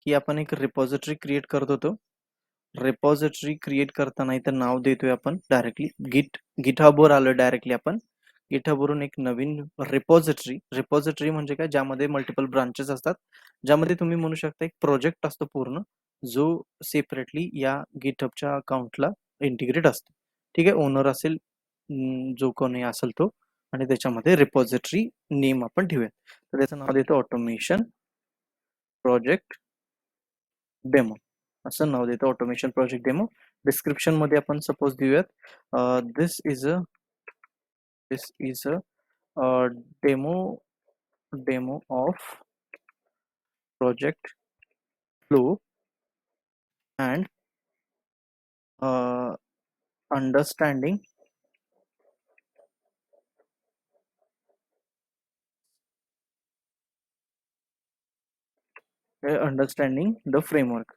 की आपण एक रिपॉझिटरी क्रिएट करत होतो. रिपॉझिटरी क्रिएट करताना इथं नाव देतोय आपण डायरेक्टली गिटहबवर आलो डायरेक्टली आपण. गिटहबवरून एक नवीन रिपॉझिटरी म्हणजे काय, ज्यामध्ये मल्टिपल ब्रांचेस असतात, ज्यामध्ये तुम्ही म्हणू शकता एक प्रोजेक्ट असतो पूर्ण, जो सेपरेटली या गिटहबच्या अकाउंटला इंटिग्रेट असतो. ठीक आहे, ओनर असेल जो कोणी असेल तो, आणि त्याच्यामध्ये रिपॉझिटरी नेम आपण ठेवूया. तर त्याचं नाव देतो ऑटोमेशन प्रोजेक्ट डेमो, असं नाव देतो ऑटोमेशन प्रोजेक्ट डेमो. डिस्क्रिप्शन मध्ये आपण सपोज देऊयात this is a demo demo of project flow and understanding the framework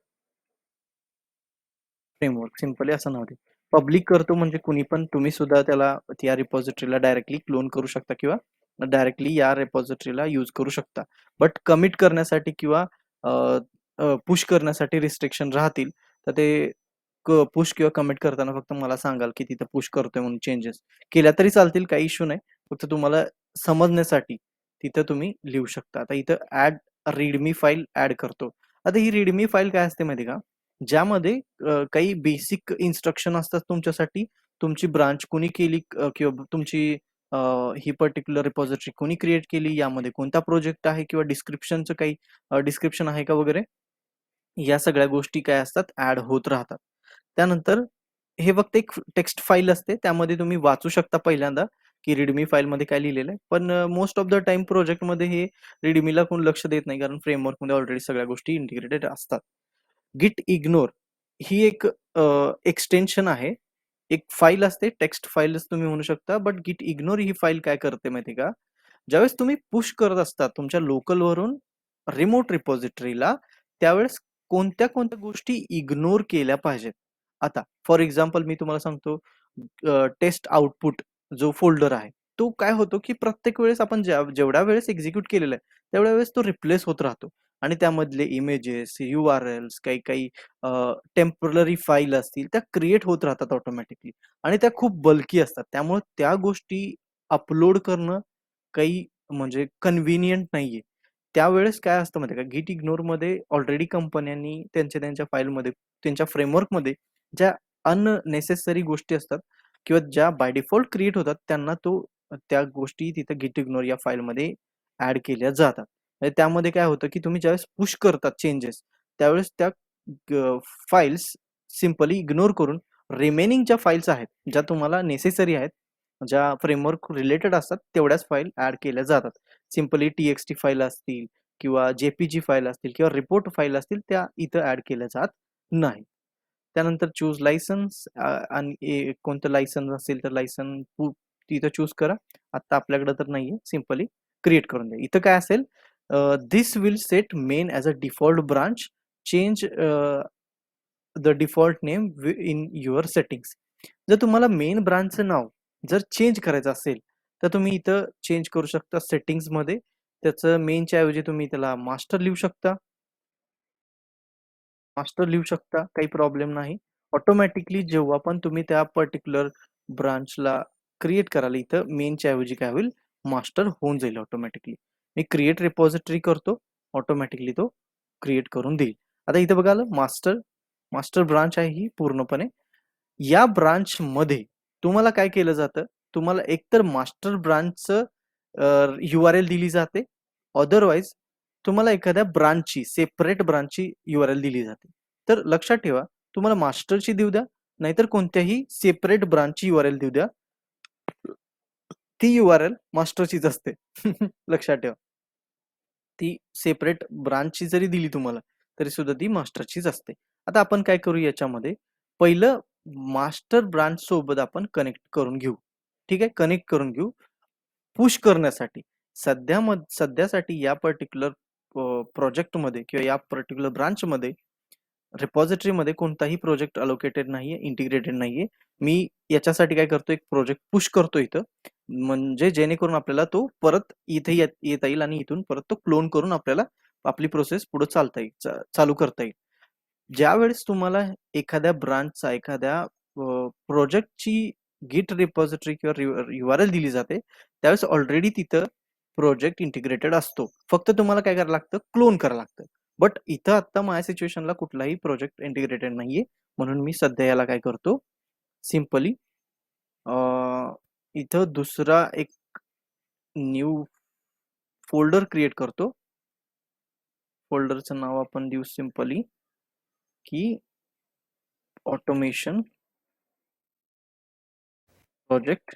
simply असं नाव दे. पब्लिक करतो म्हणजे कुणी पण, तुम्ही सुद्धा त्याला या रिपॉझिटरीला डायरेक्टली क्लोन करू शकता किंवा डायरेक्टली या रिपॉझिटरीला यूज करू शकता. बट कमिट करण्यासाठी किंवा पुश करण्यासाठी रिस्ट्रिक्शन राहतील. तर ते पुश किंवा कमिट करताना फक्त मला सांगाल की तिथं पुश करतोय म्हणून, चेंजेस केल्या तरी चालतील, काही इश्यू नाही. फक्त तुम्हाला समजण्यासाठी तिथं तुम्ही लिहू शकता. आता इथं ऍड रीडमी फाईल ऍड करतो. आता ही रीडमी फाईल काय असते माहिती का, ज्यामध्ये काही बेसिक इन्स्ट्रक्शन असतात तुमच्यासाठी. तुमची ब्रांच कोणी केली किंवा तुमची ही पर्टिक्युलर रिपॉझिटरी कोणी क्रिएट केली, यामध्ये कोणता प्रोजेक्ट आहे किंवा डिस्क्रिप्शनचं काही डिस्क्रिप्शन आहे का वगैरे, या सगळ्या गोष्टी काय असतात, ऍड होत राहतात. त्यानंतर हे फक्त एक टेक्स्ट फाईल असते, त्यामध्ये तुम्ही वाचू शकता पहिल्यांदा की रीडमी फाईल मध्ये काय लिहिलेलं आहे. पण most of the time project मध्ये हे रीडमीला कोण लक्ष देत नाही, कारण फ्रेमवर्क मध्ये ऑलरेडी सगळ्या गोष्टी इंटिग्रेटेड असतात. गिट इग्नोर ही एक एक्सटेन्शन आहे, एक फाईल असते, टेक्स्ट फाईलच तुम्ही म्हणू शकता. बट गिट इग्नोर ही फाईल काय करते माहिती का, ज्यावेळेस तुम्ही पुश करत असता तुमच्या लोकल वरून रिमोट रिपॉझिटरीला, त्यावेळेस कोणत्या कोणत्या गोष्टी इग्नोर केल्या पाहिजेत. आता फॉर एक्झाम्पल मी तुम्हाला सांगतो, टेस्ट आउटपुट जो फोल्डर आहे, तो काय होतो की प्रत्येक वेळेस आपण जेवढ्या वेळेस एक्झिक्यूट केलेला आहे, तेवढ्या वेळेस तो रिप्लेस होत राहतो. आणि त्यामधले इमेजेस, URLs, काही काही टेम्पररी फाईल असतील, त्या क्रिएट होत राहतात ऑटोमॅटिकली, आणि त्या खूप बल्की असतात. त्यामुळे त्या गोष्टी अपलोड करणं काही म्हणजे कन्व्हिनियंट नाहीये. त्यावेळेस काय असतं माहिती का, गिट इग्नोर मध्ये ऑलरेडी कंपन्यांनी त्यांच्या फाईलमध्ये, त्यांच्या फ्रेमवर्कमध्ये ज्या अननेसेसरी गोष्टी असतात किंवा ज्या बाय डिफॉल्ट क्रिएट होतात, त्यांना त्या गोष्टी तिथे गिट इग्नोर या फाईलमध्ये ऍड केल्या जातात. म्हणजे त्यामध्ये काय होतं की तुम्ही ज्यावेळेस पुश करतात चेंजेस, त्यावेळेस त्या फाईल्स सिंपली इग्नोर करून रिमेनिंग ज्या फाईल्स आहेत, ज्या तुम्हाला नेसेसरी आहेत, ज्या फ्रेमवर्क रिलेटेड असतात, तेवढ्याच फाईल ऍड केल्या जातात. सिंपली TXT फाईल असतील किंवा JPG फाईल असतील किंवा रिपोर्ट फाईल असतील, त्या इथं ऍड केल्या जात नाही. त्यानंतर चूज लायसन्स, आणि कोणतं लायसन्स असेल तर लायसन तिथं चूज करा. आता आपल्याकडे तर नाहीये, सिंपली क्रिएट करून द्या. इथं काय असेल, this will set main as a default branch, change the default name in your settings. जर तुम्हाला मेन ब्रांचचं नाव जर चेंज करायचं असेल, तर तुम्ही इथं चेंज करू शकता सेटिंग्स मध्ये. त्याचं मेनच्या ऐवजी तुम्ही त्याला मास्टर लिहू शकता, काही प्रॉब्लेम नाही. ऑटोमॅटिकली जेव्हा पण तुम्ही त्या पर्टिक्युलर ब्रांचला क्रिएट कराल, इथं मेनच्या ऐवजी काय होईल, मास्टर होऊन जाईल ऑटोमॅटिकली. मी क्रिएट रिपॉझिटरी करतो, ऑटोमॅटिकली तो क्रिएट करून देईल. आता इथं बघाल, मास्टर ब्रांच आहे ही पूर्णपणे. या ब्रांच मध्ये तुम्हाला काय केलं जातं, तुम्हाला एकतर मास्टर ब्रांचचं URL दिली जाते, अदरवाईज तुम्हाला एखाद्या ब्रांचची, सेपरेट ब्रांचची URL दिली जाते. तर लक्षात ठेवा, तुम्हाला मास्टरची देऊ द्या, नाहीतर कोणत्याही सेपरेट ब्रांचची URL देऊ द्या, ती URL मास्टरचीच असते. लक्षात ठेवा, ती सेपरेट ब्रांचची जरी दिली तुम्हाला, तरी सुद्धा ती मास्टरचीच असते. आता आपण काय करू, याच्यामध्ये पहिलं मास्टर ब्रांच सोबत आपण कनेक्ट करून घेऊ. ठीक आहे, कनेक्ट करून घेऊ पुश करण्यासाठी. सध्यासाठी या पर्टिक्युलर प्रोजेक्टमध्ये किंवा या पर्टिक्युलर ब्रांचमध्ये, रिपॉझिटरीमध्ये कोणताही प्रोजेक्ट अलोकेटेड नाहीये, इंटिग्रेटेड नाहीये. मी याच्यासाठी काय करतो, एक प्रोजेक्ट पुश करतो इथं, म्हणजे जेणेकरून आपल्याला तो परत इथे येता येईल आणि इथून परत तो क्लोन करून आपल्याला आपली प्रोसेस पुढे चालू करता येईल. ज्यावेळेस तुम्हाला एखाद्या ब्रांचचा एखाद्या प्रोजेक्टची गिट रिपॉझिटरी किंवा URL दिली जाते, त्यावेळेस ऑलरेडी तिथं प्रोजेक्ट इंटिग्रेटेड असतो. फक्त तुम्हाला काय करावं लागतं, क्लोन करावं लागतं. बट इथं आता माझ्या सिच्युएशनला कुठलाही प्रोजेक्ट इंटिग्रेटेड नाहीये, म्हणून मी सध्या याला काय करतो, सिंपली इथं दुसरा एक न्यू फोल्डर क्रिएट करतो. फोल्डरचं नाव आपण देऊ सिंपली की automation project.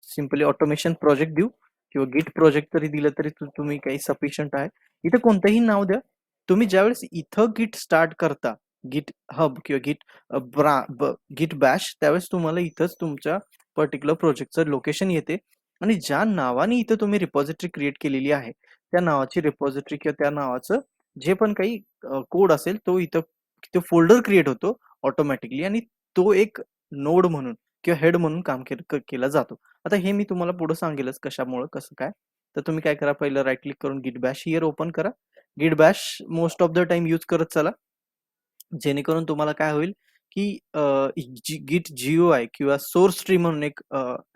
Simply automation project देऊ किंवा गिट प्रोजेक्ट तरी दिलं तरी तुम्ही काही सफिशियंट आहे. इथं कोणतंही नाव द्या. तुम्ही ज्यावेळेस इथं गिट स्टार्ट करता, गिट हब किंवा गिट बॅश, त्यावेळेस तुम्हाला इथंच तुमच्या पर्टिक्युलर प्रोजेक्टचं लोकेशन येते आणि ज्या नावाने इथं तुम्ही रिपॉझिटरी क्रिएट केलेली आहे त्या नावाची रिपॉझिटरी किंवा त्या नावाचं जे पण काही कोड असेल तो इथं फोल्डर क्रिएट होतो ऑटोमॅटिकली आणि तो एक नोड म्हणून किंवा हेड म्हणून काम केला जातो. आता हे मी तुम्हाला पुढे सांगेलच कशामुळे कसं काय. तर तुम्ही काय करा, पहिलं राईट क्लिक करून गिट बॅश हिअर ओपन करा. गिट Bash most of the time use करत चला, जेणेकरून तुम्हाला काय होईल की गिट GUI किंवा सोर्स ट्री म्हणून एक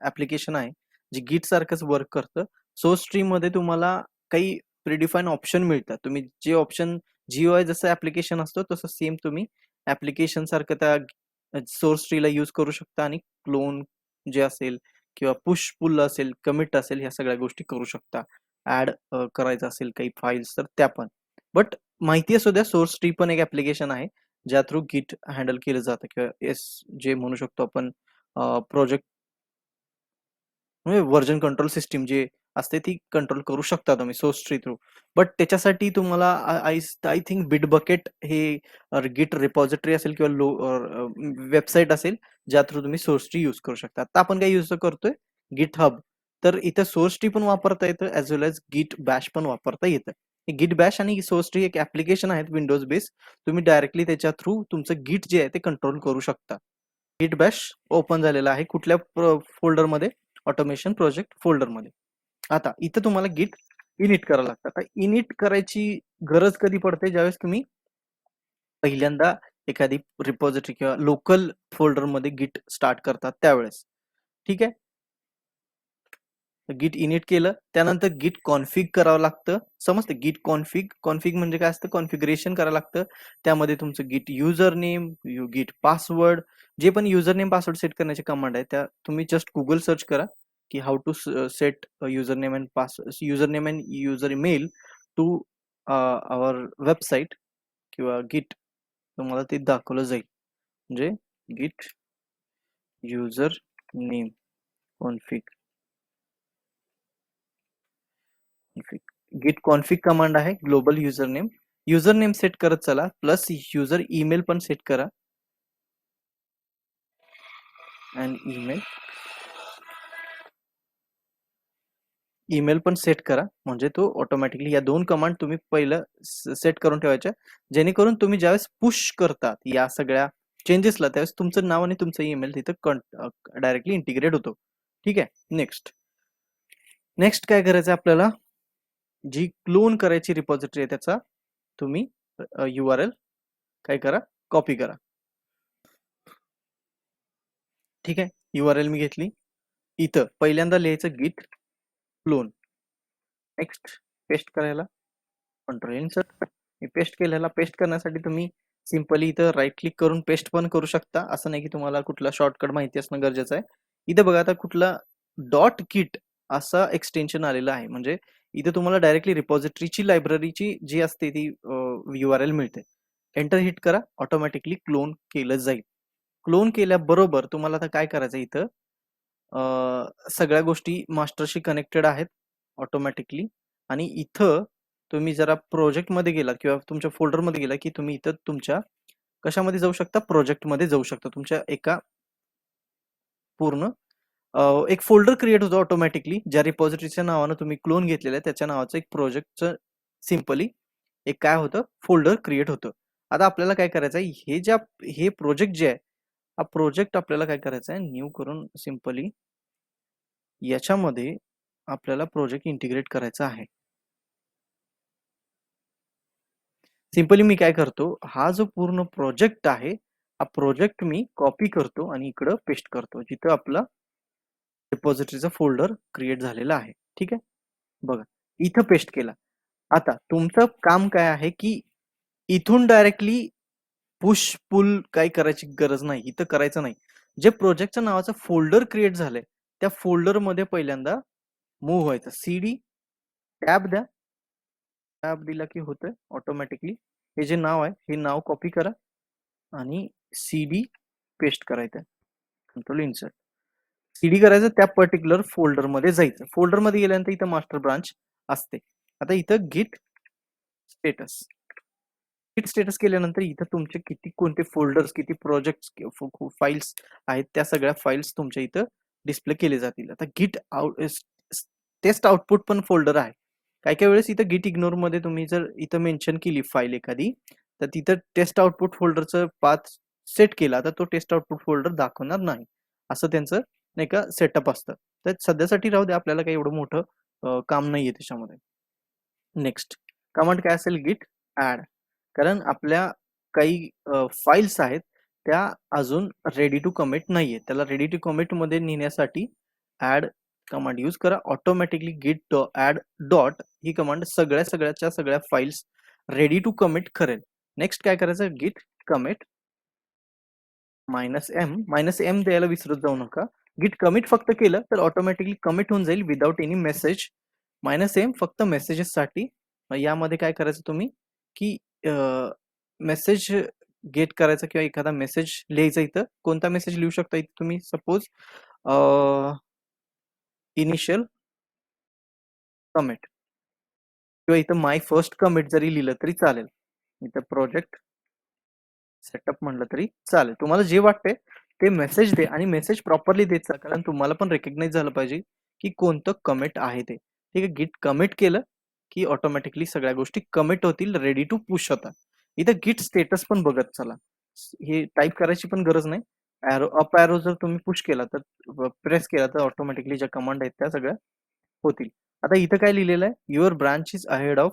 ऍप्लिकेशन आहे जे गिट सारखंच वर्क करतं. सोर्स ट्री मध्ये तुम्हाला काही प्रिडिफाईन ऑप्शन मिळतात. तुम्ही जे ऑप्शन GUI जसं ऍप्लिकेशन असतो तसं सेम तुम्ही ऍप्लिकेशन सारखं त्या सोर्स ट्रीला यूज करू शकता आणि क्लोन जे असेल किंवा पुश पुल असेल, कमिट असेल, ह्या सगळ्या गोष्टी करू शकता. ऍड करायचं असेल काही फाईल्स तर त्या पण. बट माहिती असू द्या, सोर्स ट्री पण एक ऍप्लिकेशन आहे ज्या थ्रू गिट हँडल केलं जातं किंवा जे म्हणू शकतो आपण प्रोजेक्ट म्हणजे व्हर्जन कंट्रोल सिस्टीम जे असते ती कंट्रोल करू शकता तुम्ही सोर्स ट्री थ्रू. बट त्याच्यासाठी तुम्हाला आय थिंक बिटबकेट हे गिट रिपॉझिटरी असेल किंवा वेबसाईट असेल ज्या थ्रू तुम्ही सोर्स ट्री यूज करू शकता. आता आपण काय यूज करतोय, गिट हब. तर इथं सोर्स ट्री पण वापरता येतं ऍज वेल एज गिट बॅश पण वापरता येतं. गिट बॅश आणि सोर्स ट्री एक ऍप्लिकेशन आहेत विंडोज बेस. तुम्ही डायरेक्टली त्याच्या थ्रू तुमचं गिट जे आहे ते कंट्रोल करू शकता. गिट बॅश ओपन झालेला आहे कुठल्या फोल्डरमध्ये, ऑटोमेशन प्रोजेक्ट फोल्डरमध्ये. आता इथं तुम्हाला गिट इनिट करावं लागतं. आता इनिट करायची गरज कधी पडते, ज्यावेळेस तुम्ही पहिल्यांदा एखादी रिपॉझिटरी किंवा लोकल फोल्डरमध्ये गिट स्टार्ट करतात त्यावेळेस. ठीक आहे, गिट इनिट केलं त्यानंतर गिट कॉन्फिग करावं लागतं. समजतं, गिट कॉन्फिग म्हणजे काय असतं, कॉन्फिगरेशन करावं लागतं. त्यामध्ये तुमचं गिट युजर नेम, गिट पासवर्ड, जे पण युजर नेम पासवर्ड सेट करण्याचे कमांड आहे त्या तुम्ही जस्ट गुगल सर्च करा की how to set user name and user email to our website किंवा गिट. तुम्हाला ते दाखवलं जाईल, म्हणजे git user name config. Git config command आहे, ग्लोबल युजर नेम सेट करत चला, प्लस युजर ईमेल पण सेट करा. आणि ईमेल पण सेट करा, म्हणजे तो ऑटोमॅटिकली या दोन कमांड तुम्ही पहिलं सेट करून ठेवायच्या, जेणेकरून तुम्ही ज्यावेळेस पुश करतात या सगळ्या चेंजेसला त्यावेळेस तुमचं नाव आणि तुमचं ईमेल तिथं डायरेक्टली इंटिग्रेट होतो. ठीक आहे, नेक्स्ट काय करायचं आपल्याला, जी क्लोन करायची रिपॉझिटरी आहे त्याचा तुम्ही URL काय करा, कॉपी करा. ठीक आहे, URL मी घेतली. इथं पहिल्यांदा लिहायचं गिट क्लोन. नेक्स्ट पेस्ट करायला कंट्रोल इन्सर्ट. मी पेस्ट केलेला, पेस्ट करण्यासाठी तुम्ही सिंपली इथं राईट क्लिक करून पेस्ट पण करू शकता. असं नाही की तुम्हाला कुठला शॉर्टकट माहिती असणं गरजेचं आहे. इथं बघा आता कुठला डॉट किट असा एक्सटेन्शन आलेला आहे, म्हणजे इथं तुम्हाला डायरेक्टली रिपॉझिटरीची लायब्ररीची जी असते ती URL मिळते. एंटर हिट करा, ऑटोमॅटिकली क्लोन केलं जाईल. क्लोन केल्याबरोबर तुम्हाला आता काय करायचं, इथं सगळ्या गोष्टी मास्टरशी कनेक्टेड आहेत ऑटोमॅटिकली. आणि इथं तुम्ही जरा प्रोजेक्ट मध्ये गेला किंवा तुमच्या फोल्डर मध्ये गेला की तुम्ही इथं तुमच्या कशामध्ये जाऊ शकता, प्रोजेक्ट मध्ये जाऊ शकता. तुमच्या एका पूर्ण एक फोल्डर क्रिएट होतो ऑटोमॅटिकली, ज्या रिपॉझिटरीच्या नावानं तुम्ही क्लोन घेतलेलं आहे त्याच्या नावाचं एक प्रोजेक्टचं सिंपली एक काय होतं, फोल्डर क्रिएट होतं. आता आपल्याला काय करायचं आहे, हे प्रोजेक्ट जे आहे, हा प्रोजेक्ट आपल्याला काय करायचा आहे, न्यू करून सिंपली याच्यामध्ये आपल्याला प्रोजेक्ट इंटिग्रेट करायचा आहे. सिंपली मी काय करतो, हा जो पूर्ण प्रोजेक्ट आहे, हा प्रोजेक्ट मी कॉपी करतो आणि इकडं पेस्ट करतो, जिथं आपला रिपॉझिटरीचा फोल्डर क्रिएट झालेला आहे. ठीक आहे. बघा, इथं पेस्ट केला. आता तुमचं काम काय आहे, की इथून डायरेक्टली पुश पुल काही करायची गरज नाही, इथं करायचं नाही. जे प्रोजेक्टच्या नावाचं फोल्डर क्रिएट झालंय, त्या फोल्डरमध्ये पहिल्यांदा मूव्ह व्हायचं. सीडी टॅब द्या. टॅब दिला की होतंय ऑटोमॅटिकली. हे जे नाव आहे, हे नाव कॉपी करा आणि सीडी पेस्ट करायचं. Control insert. सीडी करायचं, त्या पर्टिक्युलर फोल्डरमध्ये जायचं. फोल्डरमध्ये गेल्यानंतर इथं मास्टर ब्रांच असते. आता इथं गिट स्टेटस. गिट स्टेटस केल्यानंतर इथं तुमचे किती कोणते फोल्डर्स, किती प्रोजेक्ट्स, फाइल्स आहेत, त्या सगळ्या फाइल्स तुमच्या इथं डिस्प्ले केले जातील. आता गिट आउट टेस्ट आउटपुट पण फोल्डर आहे. काही वेळेस इथं गिट इग्नोर मध्ये तुम्ही जर इथं मेन्शन केली फाईल एखादी, तर तिथं टेस्ट आउटपुट फोल्डरचं पाथ सेट केला तर तो टेस्ट आउटपुट फोल्डर दाखवणार नाही. असं त्यांचं नाही का सेटअप असतं. तर सध्यासाठी राहू द्या, आपल्याला काही एवढं मोठं काम नाहीये त्याच्यामध्ये. नेक्स्ट कमांड काय असेल, गिट ऍड. कारण आपल्या काही फाईल्स आहेत त्या अजून रेडी टू कमिट नाहीये. त्याला रेडी टू कमिट मध्ये नेण्यासाठी ऍड कमांड यूज करा. ऑटोमॅटिकली गिट ऍड डॉट ही कमांड सगळ्या फाईल्स रेडी टू कमिट करेल. नेक्स्ट काय करायचं, गिट कमिट -m द्यायला विसरत जाऊ नका. गिट कमिट फक्त केलं तर ऑटोमॅटिकली कमिट होऊन जाईल विदाउट एनी मेसेज. -m फक्त मेसेजेस साठी. यामध्ये काय करायचं तुम्ही, की मेसेज गेट करायचा किंवा एखादा मेसेज लिहायचा. इथं कोणता मेसेज लिहू शकता इथं तुम्ही, सपोज इनिशियल कमिट किंवा इथं माय फर्स्ट कमिट जरी लिहिलं तरी चालेल. इथं प्रोजेक्ट सेटअप म्हणलं तरी चालेल. तुम्हाला जे वाटते ते मेसेज दे आणि मेसेज प्रॉपरली देत जा, कारण तुम्हाला पण रेकग्नाइज झालं पाहिजे की कोणतं कमिट आहे ते. ठीक आहे. गिट कमिट केलं की ऑटोमॅटिकली सगळ्या गोष्टी कमिट होतील, रेडी टू पुश होतात. इथं गिट स्टेटस पण बघत चला. हे टाईप करायची पण गरज नाही. अप ॲरो जर तुम्ही पुश केला तर प्रेस केला तर ऑटोमॅटिकली ज्या कमांड आहेत त्या सगळ्या होतील. आता इथं काय लिहिलेलं आहे, your branch is ahead of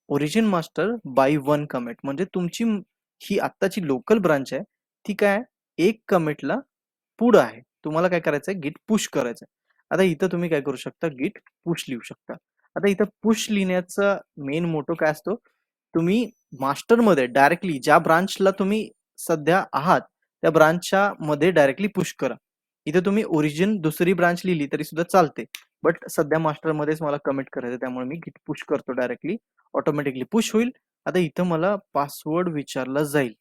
origin master bye 1 commit. म्हणजे तुमची ही आत्ताची लोकल ब्रांच आहे, ती काय एक कमिटला पुढं आहे. तुम्हाला काय करायचंय, गिट पुश करायचंय. आता इथं तुम्ही काय करू शकता, गिट पुश लिहू शकता. आता इथं पुश लिहिण्याचा मेन मोटो काय असतो, तुम्ही मास्टरमध्ये डायरेक्टली ज्या ब्रांचला तुम्ही सध्या आहात त्या ब्रांचच्या मध्ये डायरेक्टली पुश करा. इथे तुम्ही ओरिजिन दुसरी ब्रांच लिहिली तरी सुद्धा चालते, बट सध्या मास्टर मध्येच मला कमिट करायचं, त्यामुळे मी गिट पुश करतो डायरेक्टली. ऑटोमॅटिकली पुश होईल. आता इथं मला पासवर्ड विचारला जाईल,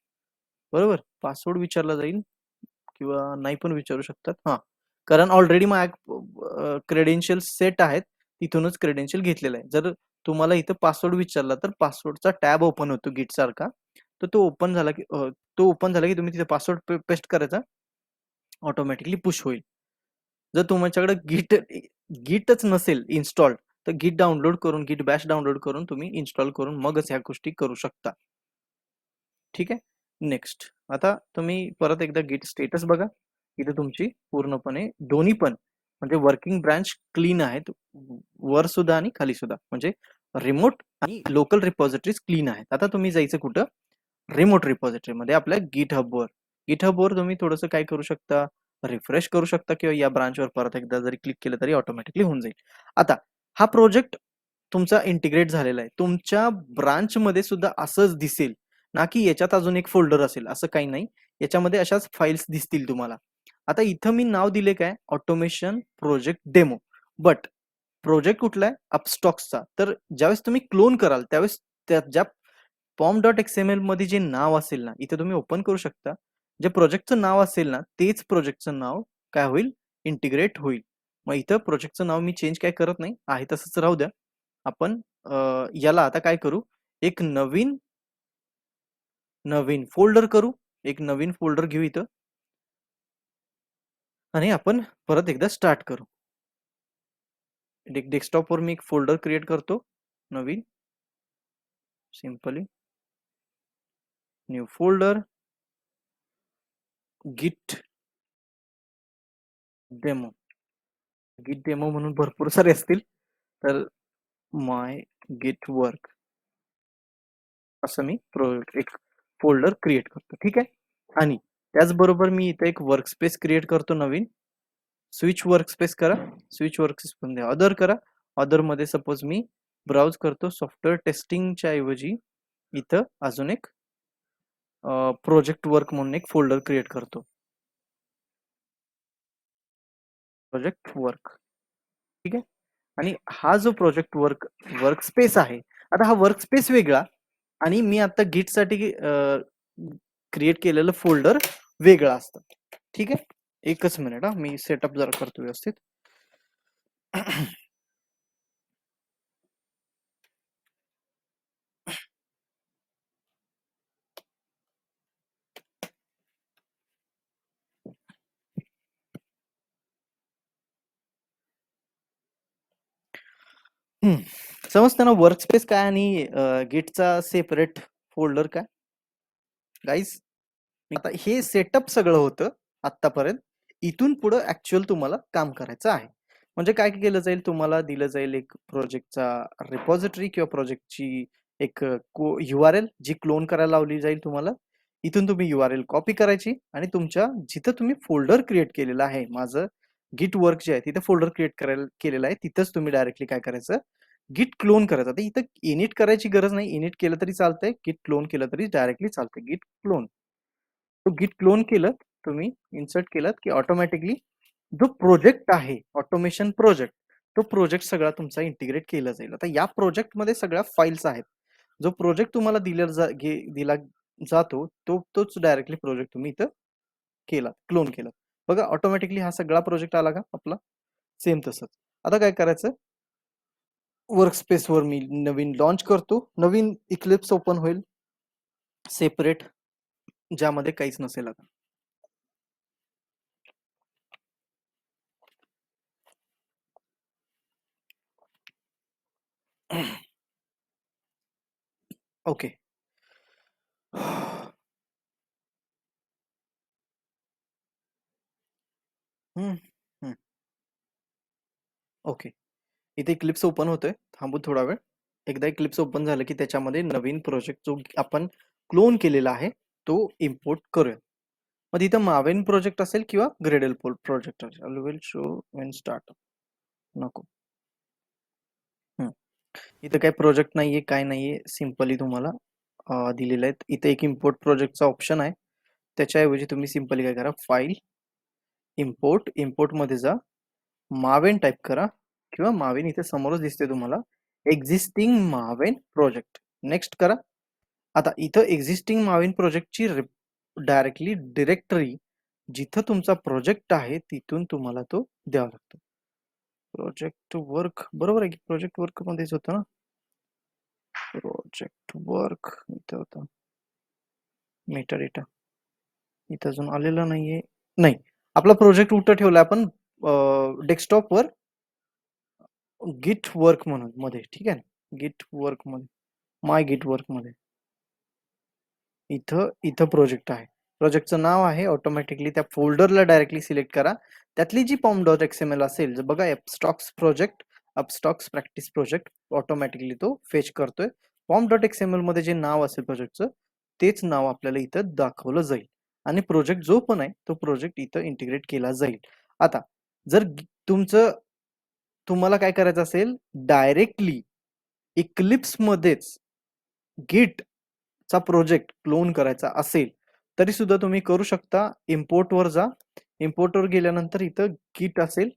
बरोबर. पासवर्ड विचारला जाईल किंवा नाही पण विचारू शकतात. हा, कारण ऑलरेडी माझ्या क्रेडेन्शियल सेट आहेत, तिथूनच क्रेडेन्शियल घेतलेलं आहे. जर तुम्हाला इथं पासवर्ड विचारला तर पासवर्डचा टॅब ओपन होतो गिट सारखा. तर तो ओपन झाला की तुम्ही तिथे पासवर्ड पेस्ट करायचा, ऑटोमॅटिकली पुश होईल. जर तुमच्याकडे गिटच नसेल इन्स्टॉल, तर गिट डाउनलोड करून, गिट बॅश डाउनलोड करून तुम्ही इन्स्टॉल करून मगच ह्या गोष्टी करू शकता. ठीक आहे. नेक्स्ट आता तुम्ही परत एकदा गिट स्टेटस बघा. इथे तुमची पूर्णपणे दोन्ही पण म्हणजे वर्किंग ब्रांच क्लीन आहेत, वर सुद्धा आणि खाली सुद्धा. म्हणजे रिमोट आणि लोकल रिपॉझिटरीज क्लीन आहेत. आता तुम्ही जायचं कुठं, रिमोट रिपॉझिटरी मध्ये आपल्या गिट हबवर. गिट हबवर तुम्ही थोडंसं काय करू शकता, रिफ्रेश करू शकता किंवा या ब्रांचवर परत एकदा जरी क्लिक केलं तरी ऑटोमॅटिकली होऊन जाईल. आता हा प्रोजेक्ट तुमचा इंटिग्रेट झालेला आहे. तुमच्या ब्रांच मध्ये सुद्धा असंच दिसेल ना, की याच्यात अजून एक फोल्डर असेल, असं काही नाही. याच्यामध्ये अशाच फाईल्स दिसतील तुम्हाला. आता इथं मी नाव दिले काय, automation project demo. But project कुठला आहे, अपस्टॉक्सचा. तर ज्यावेळेस तुम्ही क्लोन कराल त्यावेळेस ज्या pom.xml मध्ये जे नाव असेल ना, इथे तुम्ही ओपन करू शकता. जे प्रोजेक्टचं नाव असेल ना, तेच प्रोजेक्टचं नाव काय होईल, इंटिग्रेट होईल. मग इथं प्रोजेक्टचं नाव मी चेंज काय करत नाही, आहे तसंच राहू द्या. आपण याला आता काय करू, एक नवीन नवीन फोल्डर करू. एक नवीन फोल्डर घेऊ इथं आणि आपण परत एकदा स्टार्ट करू. डेस्कटॉपवर मी एक फोल्डर क्रिएट करतो, नवीन. सिंपली न्यू फोल्डर, गिट डेमो. गिट डेमो म्हणून भरपूर सारे असतील, तर माय गिट वर्क. असं मी एक फोल्डर क्रिएट करतो. ठीक आहे. आणि त्याचबरोबर मी इथे एक वर्कस्पेस क्रिएट करतो नवीन. स्विच वर्कस्पेस करा. स्विच वर्कस्पेस मध्ये अदर करा. अदर मध्ये सपोज मी ब्राउज करतो. सॉफ्टवेअर टेस्टिंगच्या ऐवजी इथं अजून एक प्रोजेक्ट वर्क म्हणून एक फोल्डर क्रिएट करतो. Project work. ठीक आहे. आणि हा जो प्रोजेक्ट वर्कस्पेस आहे, आता हा वर्कस्पेस वेगळा आणि मी आता गिट साठी क्रिएट केलेलं फोल्डर वेगळं असतं. ठीक आहे. एकच मिनिट हा, मी सेटअप जरा करतो व्यवस्थित. समजतं ना वर्कस्पेस काय आणि गिटचा सेपरेट फोल्डर काय गाईज. आता हे सेटअप सगळं होतं आतापर्यंत. इथून पुढे ऍक्च्युअल तुम्हाला काम करायचं आहे. म्हणजे काय केलं जाईल, तुम्हाला दिलं जाईल एक प्रोजेक्टचा रिपॉझिटरी किंवा प्रोजेक्टची एक URL जी क्लोन करायला लावली जाईल तुम्हाला. इथून तुम्ही URL कॉपी करायची आणि तुमच्या जिथं तुम्ही फोल्डर क्रिएट केलेलं आहे, माझं गिट वर्क जे आहे तिथे फोल्डर क्रिएट करायला केलेलं आहे, तिथंच तुम्ही डायरेक्टली काय करायचं, गिट क्लोन करायचं. आता इथं इनिट करायची गरज नाही, इनिट केलं तरी चालतंय, गिट क्लोन केलं तरी डायरेक्टली चालतंय. गिट क्लोन, तो गिट क्लोन केलं तुम्ही, इन्सर्ट केलं की ऑटोमॅटिकली जो प्रोजेक्ट आहे ऑटोमेशन प्रोजेक्ट, तो प्रोजेक्ट सगळा तुमचा इंटिग्रेट केला जाईल. आता या प्रोजेक्ट मध्ये सगळ्या फाईल्स आहेत. जो प्रोजेक्ट तुम्हाला दिला जातो तोच डायरेक्टली प्रोजेक्ट तुम्ही इथं केला, क्लोन केला. बघा ऑटोमॅटिकली हा सगळा प्रोजेक्ट आला का आपला, सेम तसंच. आता काय करायचं, वर्कस्पेस वर मी नवीन लॉन्च करतो, नवीन इक्लिप्स ओपन होईल सेपरेट, ज्यामध्ये काहीच नसेल. आता ओके. ओके. इथे क्लिप्स ओपन होतोय, थांबू थोडा वेळ. एकदा क्लिप्स ओपन झालं की त्याच्यामध्ये नवीन प्रोजेक्ट जो आपण क्लोन केलेला आहे तो इम्पोर्ट करूया. मग इथं मावेन प्रोजेक्ट असेल किंवा ग्रेडल प्रोजेक्ट असेल. Will show when start. नको. इथं काही प्रोजेक्ट नाहीये, काय नाहीये, सिंपली तुम्हाला दिलेलं आहे. इथे एक इम्पोर्ट प्रोजेक्टचा ऑप्शन आहे, त्याच्याऐवजी तुम्ही सिंपली काय करा, फाईल, इम्पोर्ट मध्ये जा, मावेन टाइप करा किंवा मावेन इथे समोरच दिसते तुम्हाला, एक्झिस्टिंग मावेन प्रोजेक्ट. नेक्स्ट करा. आता इथं एक्झिस्टिंग मावेन प्रोजेक्टची डायरेक्टली डिरेक्टरी जिथं तुमचा प्रोजेक्ट आहे तिथून तुम्हाला तो द्यावा लागतो. प्रोजेक्ट वर्क बरोबर आहे की, प्रोजेक्ट वर्क मध्येच होतं ना. प्रोजेक्ट वर्क इथं होतं, मेटा डेटा इथं अजून आलेला नाहीये. नाही, आपला प्रोजेक्ट कुठं ठेवला आपण, डेस्कटॉप वर गिट वर्क म्हणून मध्ये. ठीक आहे, गिट वर्क मध्ये, माय गिट वर्क मध्ये इथं इथं प्रोजेक्ट आहे. प्रोजेक्टचं नाव आहे, ऑटोमॅटिकली त्या फोल्डरला डायरेक्टली सिलेक्ट करा. त्यातली जी pom.xml असेल, बघा Upstox project, Upstox practice project, automatically तो फेच करतोय. pom.xml मध्ये जे नाव असेल प्रोजेक्टचं तेच नाव आपल्याला इथं दाखवलं जाईल आणि प्रोजेक्ट जो पण आहे तो प्रोजेक्ट इथं इंटिग्रेट केला जाईल. आता जर तुम्हाला काय करायचं असेल, डायरेक्टली इक्लिप्स मध्येच गिट चा प्रोजेक्ट क्लोन करायचा असेल तरी सुद्धा तुम्ही करू शकता. इम्पोर्ट वर जा, इम्पोर्ट वर गेल्यानंतर इथं गिट असेल,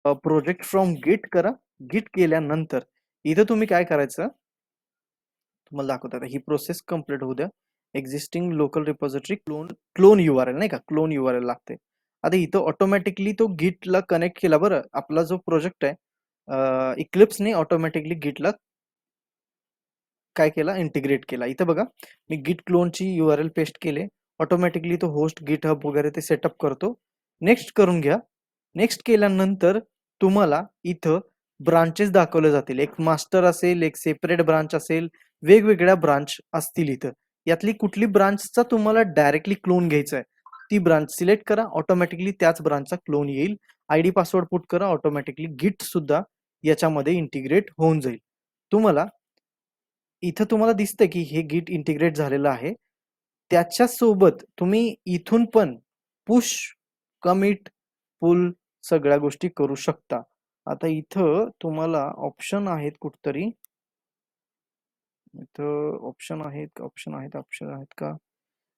प्रोजेक्ट फ्रॉम गिट करा. गिट केल्यानंतर इथं तुम्ही काय करायचं, तुम्हाला दाखवतात ही प्रोसेस कंप्लीट होऊ द्या. Existing local repository clone URL नाही का, क्लोन URL लागते. आता इथं ऑटोमॅटिकली तो गिटला कनेक्ट केला. बरं, आपला जो प्रोजेक्ट आहे इक्लिप्सने ऑटोमॅटिकली गिटला काय केला, इंटिग्रेट केला. इथं बघा मी गिट क्लोनची URL पेस्ट केले, ऑटोमॅटिकली तो होस्ट गिटहब वगैरे ते सेटअप करतो. नेक्स्ट करून घ्या. नेक्स्ट केल्यानंतर तुम्हाला इथं ब्रांचेस दाखवले जातील. एक मास्टर असेल, एक सेपरेट ब्रांच असेल, वेगवेगळ्या ब्रांच असतील इथं. यातली कुठली ब्रांचचा तुम्हाला डायरेक्टली क्लोन घ्यायचा आहे ती ब्रांच सिलेक्ट करा, ऑटोमॅटिकली त्याच ब्रांचचा क्लोन येईल. ID पासवर्ड पुट करा, ऑटोमॅटिकली गिट सुद्धा याच्यामध्ये इंटिग्रेट होऊन जाईल. तुम्हाला इथं तुम्हाला दिसतंय की हे गिट इंटिग्रेट झालेलं आहे. त्याच्यासोबत तुम्ही इथून पण पुश, कमिट, पुल सगळ्या गोष्टी करू शकता. आता इथं तुम्हाला ऑप्शन आहेत कुठतरी. इथं ऑप्शन आहेत का?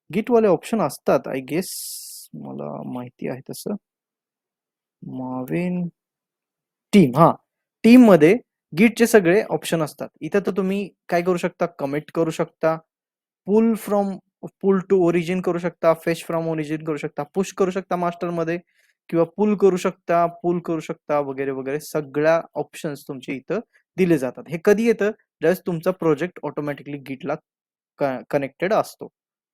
गिटवाले ऑप्शन असतात आय गेस. मला माहिती आहे तसं. मार्विन टीम, हा, टीम मध्ये गिटचे सगळे ऑप्शन असतात. इथं तर तुम्ही काय करू शकता, कमिट करू शकता, पुल फ्रॉम पुल टू ओरिजिन करू शकता, फेच फ्रॉम ओरिजिन करू शकता, पुश करू शकता मास्टर मध्ये, किंवा पुल करू शकता वगैरे वगैरे. सगळ्या ऑप्शन्स तुमचे इथं दिले जातात. हे कधी येतं, ज्यावेळेस तुमचा प्रोजेक्ट ऑटोमॅटिकली गिटला कनेक्टेड असतो,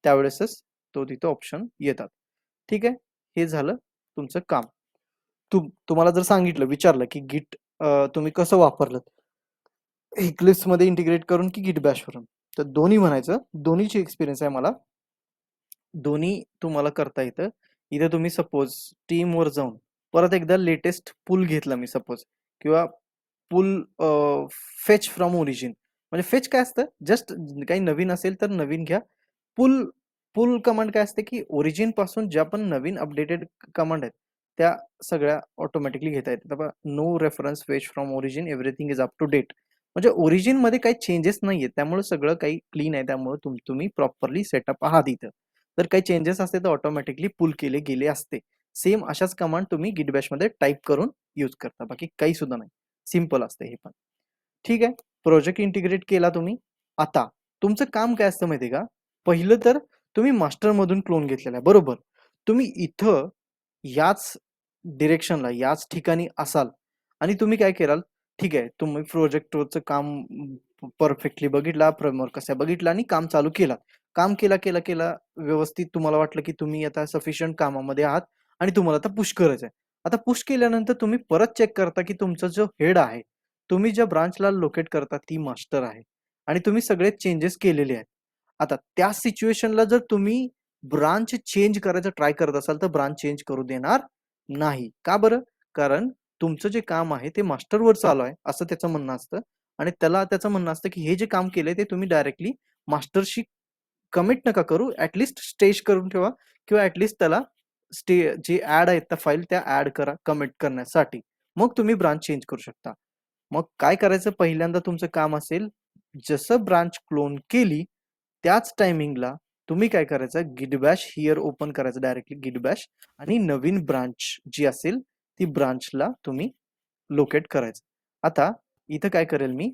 त्यावेळेसच तो तिथं ऑप्शन येतात. ठीक आहे, हे झालं तुमचं काम. तुम्हाला जर सांगितलं, विचारलं की गिट तुम्ही कसं वापरलं, इक्लिप्स मध्ये इंटिग्रेट करून की गिट बॅश वरून, तर दोन्ही म्हणायचं. दोन्हीची एक्सपिरियन्स आहे मला, दोन्ही तुम्हाला करता येतं. इथे तुम्ही सपोज टीम वर जाऊन परत एकदा लेटेस्ट पुल घेतला मी सपोज, किंवा पुल फेच फ्रॉम ओरिजिन. म्हणजे फेच काय असतं, जस्ट काही नवीन असेल तर नवीन घ्या. पुल पुल कमांड काय असते की ओरिजिन पासून ज्या पण नवीन अपडेटेड कमांड आहेत त्या सगळ्या ऑटोमॅटिकली घेता येतात. No reference fetch from origin, everything is up to date. म्हणजे ओरिजिन मध्ये काही चेंजेस नाहीये, त्यामुळे सगळं काही क्लीन आहे. त्यामुळे तुम्ही प्रॉपरली सेटअप आहात इथं. जर काही चेंजेस असते तर ऑटोमॅटिकली पुल केले गेले असते. सेम अशाच कमांड तुम्ही गिट बॅश मध्ये टाईप करून यूज करता, बाकी काही सुद्धा नाही. सिंपल असते हे पण. ठीक आहे, प्रोजेक्ट इंटिग्रेट केला तुम्ही. आता तुमचं काम काय असतं माहितीये का, पहिलं तर तुम्ही मास्टर मधून क्लोन घेतलेला आहे बरोबर. तुम्ही इथं याच डिरेक्शनला, याच ठिकाणी असाल, आणि तुम्ही काय कराल, ठीक आहे, तुम्ही प्रोजेक्टवरचं काम परफेक्टली बघितला, फ्रेमवर्क कसा बघितला आणि काम चालू केला. काम केला केला केला व्यवस्थित, तुम्हाला वाटलं की तुम्ही आता सफिशियंट कामामध्ये आहात आणि तुम्हाला आता पुश करायचं आहे. आता पुश केल्यानंतर तुम्ही परत चेक करता की तुमचा जो हेड आहे, तुम्ही ज्या ब्रांचला लोकेट करता ती मास्टर आहे, आणि तुम्ही सगळे चेंजेस केलेले आहेत. आता त्या सिच्युएशनला जर तुम्ही ब्रांच चेंज करायचं ट्राय करत असाल तर ब्रांच चेंज करू देणार नाही. का बरं? कारण तुमचं जे काम आहे ते मास्टरवर चालू आहे असं त्याचं म्हणणं असतं, आणि त्याला त्याचं म्हणणं असतं की हे जे काम केलंय ते तुम्ही डायरेक्टली मास्टरशी कमिट नका करू, ऍटलिस्ट स्टेज करून ठेवा, किंवा ऍटलिस्ट त्याला जे ऍड आहेत त्या फाईल त्या ऍड करा कमिट करण्यासाठी. मग तुम्ही ब्रांच चेंज करू शकता. मग काय करायचं, पहिल्यांदा तुमचं काम असेल, जसं ब्रांच क्लोन केली त्याच टायमिंगला तुम्ही काय करायचं, गिट बॅश हिअर ओपन करायचं, डायरेक्टली गिट बॅश, आणि नवीन ब्रांच जी असेल ती ब्रांचला तुम्ही लोकेट करायचं. आता इथं काय करेल मी,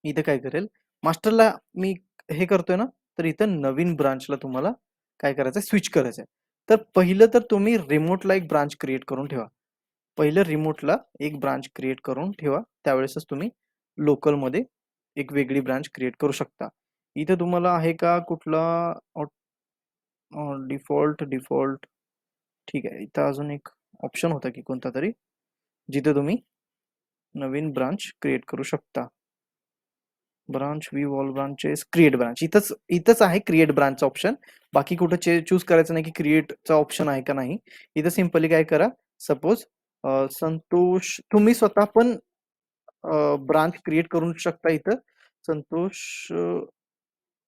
इथं काय करेल, मास्टरला मी हे करतोय ना, तर इथं नवीन ब्रांचला तुम्हाला काय करायचं, स्विच करायचंय. तर पहिलं तर तुम्ही रिमोटला एक ब्रांच क्रिएट करून ठेवा. पहिलं रिमोटला एक ब्रांच क्रिएट करून ठेवा, त्यावेळेसच तुम्ही लोकलमध्ये एक वेगळी ब्रांच क्रिएट करू शकता. इथे तुम्हाला आहे का कुठला डिफॉल्ट डिफॉल्ट, ठीक आहे, इथं अजून एक ऑप्शन होता की कोणता तरी, जिथे तुम्ही नवीन ब्रांच क्रिएट करू शकता. Branch view all branches, create branch, इथंच इथंच आहे क्रिएट ब्रांच ऑप्शन. बाकी कुठं चूज करायचं नाही की क्रिएटचा ऑप्शन आहे का नाही. इथं सिंपली काय करा, सपोज संतोष, तुम्ही स्वतः पण ब्रांच क्रिएट करू शकता इथं. Santosh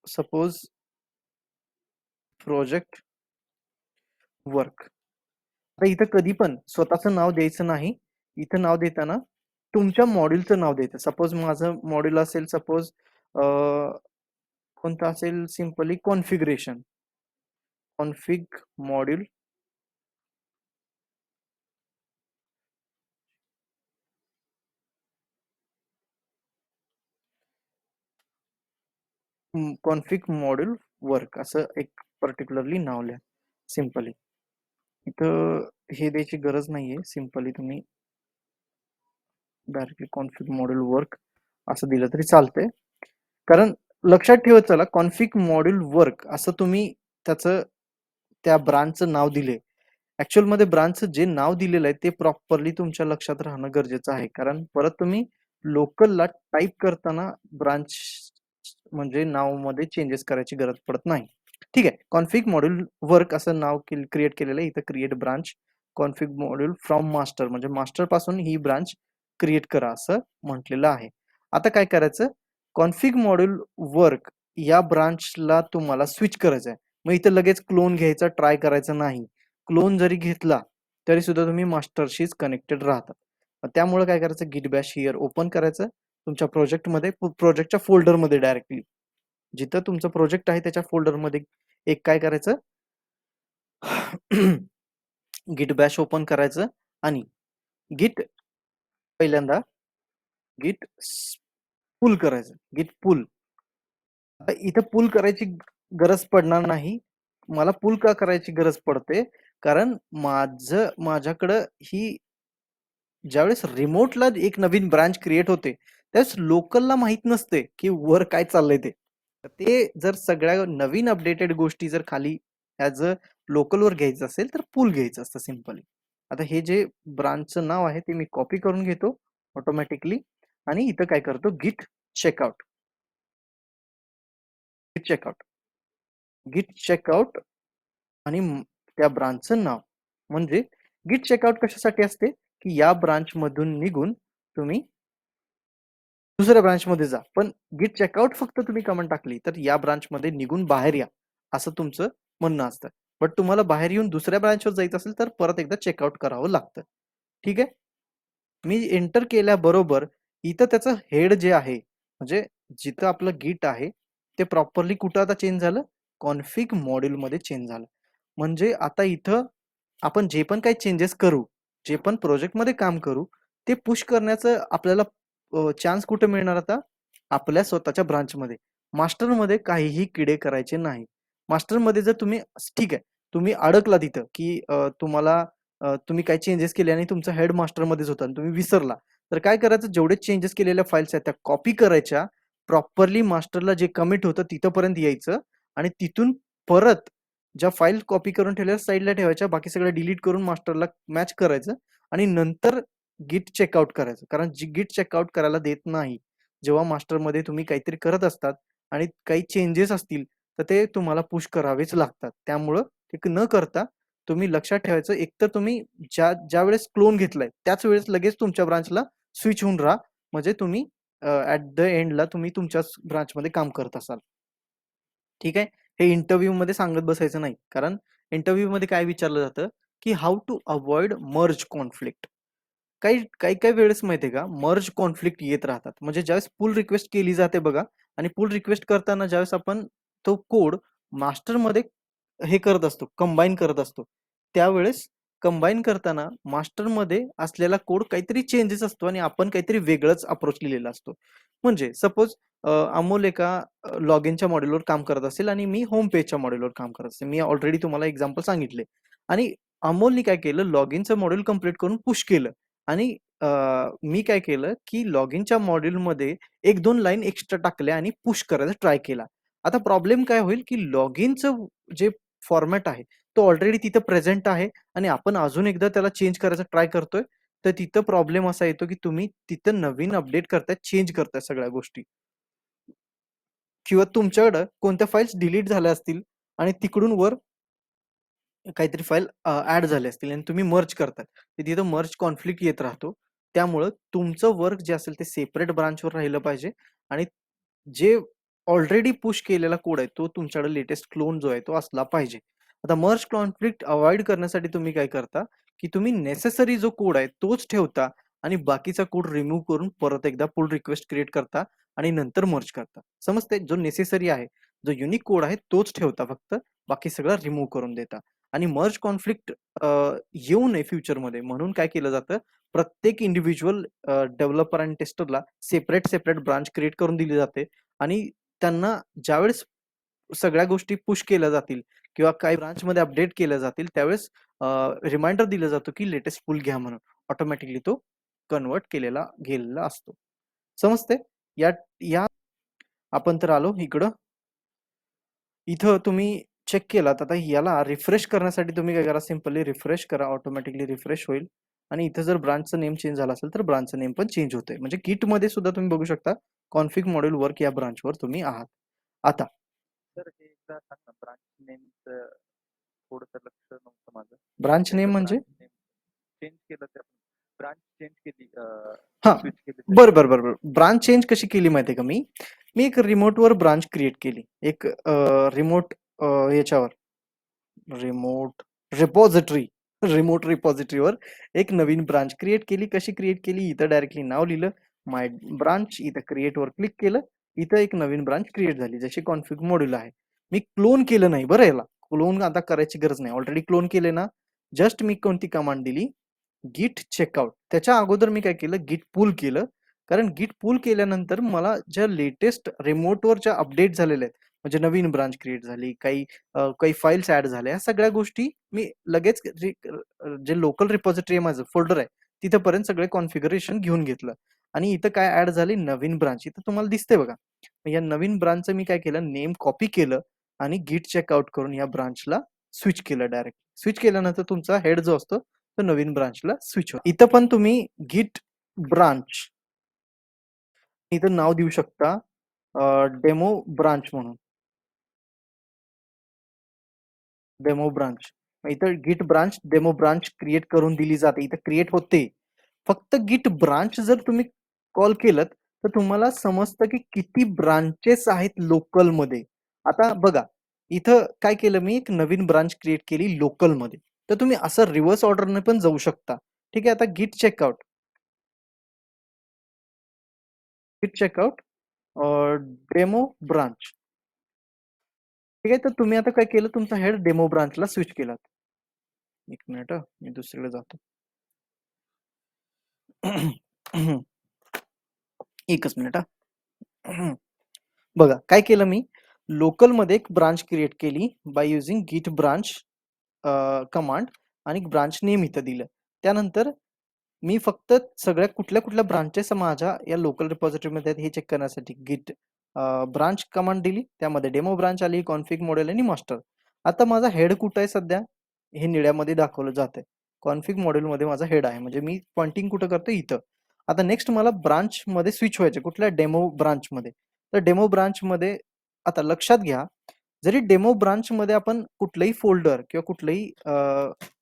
suppose project work. आता इथं कधी पण स्वतःचं नाव द्यायचं नाही. इथं नाव देताना तुमच्या मॉड्यूलचं नाव द्यायचं. सपोज माझं मॉड्यूल असेल, सपोज कोणतं असेल, simply configuration, config module, config module work असं एक पर्टिक्युलरली नाव लिहा सिंपली. इथं हे द्यायची गरज नाहीये, सिंपली तुम्ही डायरेक्टली कॉन्फिग मॉड्यूल वर्क असं दिलं तरी चालतंय. कारण लक्षात ठेवत चला, कॉन्फिग मॉड्यूल वर्क असं तुम्ही त्याचं त्या ब्रांचचं नाव दिले. ऍक्च्युअल मध्ये ब्रांचचं जे नाव दिलेलं आहे ते प्रॉपरली तुमच्या लक्षात राहणं गरजेचं आहे, कारण परत तुम्ही लोकलला टाईप करताना ब्रांच म्हणजे नाव मध्ये चेंजेस करायची गरज पडत नाही. ठीक आहे, कॉन्फिग मॉड्यूल वर्क असं नाव क्रिएट केलेलं आहे. इथं create branch config module from master, म्हणजे मास्टर पासून ही ब्रांच क्रिएट करा असं म्हटलेलं आहे. आता काय करायचं, कॉन्फिग मॉड्यूल वर्क या ब्रांचला तुम्हाला स्विच करायचं आहे. मग इथं लगेच क्लोन घ्यायचा ट्राय करायचा नाही. क्लोन जरी घेतला तरी सुद्धा तुम्ही मास्टरशीच कनेक्टेड राहतात. त्यामुळे काय करायचं, गिट बॅश हिअर ओपन करायचं तुमच्या प्रोजेक्टमध्ये, प्रोजेक्टच्या फोल्डरमध्ये डायरेक्टली जिथं तुमचं प्रोजेक्ट आहे त्याच्या फोल्डरमध्ये एक काय करायचं गिट बॅश ओपन करायचं आणि गिट पहिल्यांदा गिट पुल करायचं, गिट पुल. आता इथं पुल करायची गरज पडणार नाही. मला पुल का करायची गरज पडते, कारण माझ्याकडं ही ज्यावेळेस रिमोटला एक नवीन ब्रांच क्रिएट होते त्यावेळेस लोकलला माहित नसते की वर काय चाललंय ते जर सगळ्या नवीन अपडेटेड गोष्टी जर खाली ऍज अ लोकलवर घ्यायचं असेल तर पूल घ्यायचं असतं सिम्पली. आता हे जे ब्रांचचं नाव आहे ते मी कॉपी करून घेतो ऑटोमॅटिकली आणि इथं काय करतो, गिट चेकआउट, गिट चेकआउट, गिट चेकआउट आणि त्या ब्रांचचं नाव. म्हणजे गिट चेकआउट कशासाठी असते की या ब्रांच मधून निघून तुम्ही दुसऱ्या ब्रांच मध्ये जा, पण गिट चेकआउट फक्त तुम्ही कमेंट टाकली तर या ब्रांच मध्ये निघून बाहेर या असं तुमचं म्हणणं असतं. बट तुम्हाला बाहेर येऊन दुसऱ्या ब्रांचवर जायचं असेल तर परत एकदा चेकआउट करावं लागतं. ठीक आहे. मी एंटर केल्याबरोबर इथं त्याचं हेड जे आहे म्हणजे जिथं आपलं गिट आहे ते प्रॉपरली कुठं आता चेंज झालं, कॉन्फिग मॉड्यूल मध्ये चेंज झालं. म्हणजे आता इथं आपण जे पण काही चेंजेस करू, जे पण प्रोजेक्ट मध्ये काम करू ते पुश करण्याचं आपल्याला चान्स कुठे मिळणार आता, आपल्या स्वतःच्या ब्रांच मध्ये. मास्टर मध्ये काहीही किडे करायचे नाही. मास्टर मध्ये जर तुम्ही ठीक आहे तुम्ही अडकला तिथं की तुम्हाला तुम्ही काही चेंजेस केले आणि तुमचा हेड मास्टर मध्येच होता आणि तुम्ही विसरला, तर काय करायचं, जेवढे चेंजेस केलेल्या फाईल्स आहेत त्या कॉपी करायच्या, प्रॉपरली मास्टरला जे कमिट होतं तिथपर्यंत यायचं आणि तिथून परत ज्या फाईल कॉपी करून ठेवल्या साईडला ठेवायच्या, बाकी सगळं डिलीट करून मास्टरला मॅच करायचं आणि नंतर गिट चेकआउट करायचं. कारण गिट चेकआउट करायला देत नाही जेव्हा मास्टरमध्ये तुम्ही काहीतरी करत असतात आणि काही चेंजेस असतील तर ते तुम्हाला पुश करावेच लागतात. त्यामुळं ते न करता तुम्ही लक्षात ठेवायचं, एकतर तुम्ही ज्या वेळेस क्लोन घेतलाय त्याच वेळेस लगेच तुमच्या ब्रांचला स्विच होऊन राहा, म्हणजे तुम्ही ऍट द एंडला तुम्ही तुमच्याच ब्रांचमध्ये काम करत असाल. ठीक आहे. हे इंटरव्ह्यू मध्ये सांगत बसायचं नाही, कारण इंटरव्ह्यू मध्ये काय विचारलं जातं की how to avoid merge conflict. काही काही काही वेळेस माहितीये का मर्ज कॉन्फ्लिक्ट येत राहतात. म्हणजे ज्यावेळेस पुल रिक्वेस्ट केली जाते बघा, आणि पुल रिक्वेस्ट करताना ज्यावेळेस आपण तो कोड मास्टरमध्ये हे करत असतो, कंबाईन करत असतो, त्यावेळेस कंबाईन करताना मास्टरमध्ये असलेला कोड काहीतरी चेंजेस असतो आणि आपण काहीतरी वेगळंच अप्रोच लिहिलेला असतो. म्हणजे सपोज अमोल एका लॉग इनच्या मॉड्यूलवर काम करत असेल आणि मी होम पेजच्या मॉड्यूलवर काम करत असेल. मी ऑलरेडी तुम्हाला एक्झाम्पल सांगितले आणि अमोलनी काय केलं, लॉग इनचं मॉड्यूल कम्प्लीट करून पुश केलं आणि मी काय केलं की लॉग इनच्या मॉड्यूलमध्ये एक दोन लाईन एक्स्ट्रा टाकल्या आणि पुश करायचा ट्राय केला. आता प्रॉब्लेम काय होईल की लॉग इनचं जे फॉर्मॅट आहे तो ऑलरेडी तिथं प्रेझेंट आहे आणि आपण अजून एकदा त्याला चेंज करायचा ट्राय करतोय, तर तिथं प्रॉब्लेम असा येतो की तुम्ही तिथं नवीन अपडेट करताय, चेंज करताय सगळ्या गोष्टी, किंवा तुमच्याकडं कोणत्या फाईल्स डिलीट झाल्या असतील आणि तिकडून वर काहीतरी फाईल ऍड झाले असतील आणि तुम्ही मर्ज करताय, तर तिथं मर्ज कॉन्फ्लिक्ट येत राहतो. त्यामुळं तुमचं वर्क जे असेल ते सेपरेट ब्रांचवर राहिलं पाहिजे आणि जे ऑलरेडी पुश केलेला कोड आहे तो तुमच्याकडे लेटेस्ट क्लोन जो आहे तो असला पाहिजे. आता मर्ज कॉन्फ्लिक्ट अवॉइड करण्यासाठी तुम्ही काय करता की तुम्ही नेसेसरी जो कोड आहे तोच ठेवता आणि बाकीचा कोड रिमूव्ह करून परत एकदा पुल रिक्वेस्ट क्रिएट करता आणि नंतर मर्ज करता. समजते, जो नेसेसरी आहे, जो युनिक कोड आहे तोच ठेवता, फक्त बाकी सगळं रिमूव्ह करून देता. आणि मर्ज कॉन्फ्लिक्ट येऊ नये फ्युचरमध्ये म्हणून काय केलं जातं, प्रत्येक इंडिव्हिज्युअल डेव्हलपर आणि टेस्टरला सेपरेट सेपरेट ब्रांच क्रिएट करून दिली जाते आणि त्यांना ज्यावेळेस सगळ्या गोष्टी पुश केल्या जातील किंवा काही ब्रांचमध्ये अपडेट केल्या जातील त्यावेळेस रिमाइंडर दिला जातो की लेटेस्ट पुल घ्या म्हणून, ऑटोमॅटिकली तो कन्वर्ट केलेला गेलेला असतो. समजते. या या आपण तर आलो इकडं, इथं तुम्ही चेक केलात. आता याला रिफ्रेश करण्यासाठी तुम्ही काय करा, सिंपली रिफ्रेश करा, ऑटोमॅटिकली रिफ्रेश होईल आणि इथं जर ब्रांचचं नेम चेंज झाला असेल तर ब्रांचचं नेम पण चेंज होतंय. म्हणजे किट मध्ये सुद्धा तुम्ही बघू शकता कॉन्फिग मॉड्यूल वर्क या ब्रांचवर तुम्ही आहात. आता सर हे एकदा सांग ना, ब्रांच नेमचं थोडंसं लक्ष नव्हतं माझं. ब्रांच नेम म्हणजे चेंज केलं ते आपण ब्रांच चेंज केली हा स्विच केली बरं बरं बरं बरं ब्रांच चेंज कशी केली माहितीये का मी एक रिमोटवर ब्रांच क्रिएट केली एक रिमोट याच्यावर रिमोट रिपॉझिटरी रिमोट रिपॉझिटरीवर एक नवीन ब्रांच क्रिएट केली कशी क्रिएट केली इथं डायरेक्टली नाव लिहिलं माय ब्रांच इथं क्रिएट वर क्लिक केलं इथं एक नवीन ब्रांच क्रिएट झाली जशी कॉन्फिग मॉड्यूल आहे मी क्लोन केलं नाही बरं याला क्लोन आता करायची गरज नाही ऑलरेडी क्लोन केले ना जस्ट मी कोणती कमांड दिली गिट चेकआउट त्याच्या अगोदर मी काय केलं गिट पुल केलं कारण गिट पुल केल्यानंतर मला ज्या लेटेस्ट रिमोटवर ज्या अपडेट झालेल्या आहेत म्हणजे नवीन ब्रांच क्रिएट झाली काही फाईल्स ऍड झाल्या या सगळ्या गोष्टी मी लगेच जे लोकल रिपॉझिटरी आहे माझं फोल्डर आहे तिथपर्यंत सगळे कॉन्फिगरेशन घेऊन घेतलं आणि इथं काय ऍड झाली नवीन ब्रांच इथं तुम्हाला दिसते बघा या नवीन ब्रांचचं मी काय केलं नेम कॉपी केलं आणि गिट चेकआउट करून या ब्रांचला स्विच केलं डायरेक्ट स्विच केल्यानंतर तुमचा हेड जो असतो तो नवीन ब्रांचला स्विच होतो इथं पण तुम्ही गिट ब्रांच इथं नाव देऊ शकता डेमो ब्रांच म्हणून डेमो ब्रांच इथं गिट ब्रांच डेमो ब्रांच क्रिएट करून दिली जाते इथं क्रिएट होते फक्त गिट ब्रांच जर तुम्ही कॉल केलं तर तुम्हाला समजतं की किती ब्रांचेस आहेत लोकल मध्ये आता बघा इथं काय केलं मी एक नवीन ब्रांच क्रिएट केली लोकल मध्ये तर तुम्ही असं रिव्हर्स ऑर्डरने पण जाऊ शकता ठीक आहे आता गिट चेकआउट डेमो ब्रांच ठीक आहे तर तुम्ही आता काय केलं तुमचा हेड डेमो ब्रांचला स्विच केला एक मिनिट मी दुसरीकडे जातो एकच मिनिट बघा काय केलं मी लोकल मध्ये एक ब्रांच क्रिएट केली बाय युझिंग गिट ब्रांच कमांड आणि ब्रांच नेम इथं दिलं त्यानंतर मी फक्त सगळ्या कुठल्या कुठल्या ब्रांचेस माझ्या या लोकल रिपॉझिटरी मध्ये हे चेक करण्यासाठी गिट ब्रांच कमांड दिली त्यामध्ये डेमो ब्रांच आली कॉन्फिग मॉडेल आणि मास्टर आता माझा हेड कुठं आहे सध्या हे निळ्यामध्ये दाखवलं जाते कॉन्फिग मॉडेल मध्ये माझा हेड आहे म्हणजे मी पॉइंटिंग कुठं करतो इथं आता नेक्स्ट मला ब्रांच मध्ये स्विच व्हायचे कुठल्या डेमो ब्रांच मध्ये तर डेमो ब्रांच मध्ये आता लक्षात घ्या जरी डेमो ब्रांच मध्ये आपण कुठलंही फोल्डर किंवा कुठलाही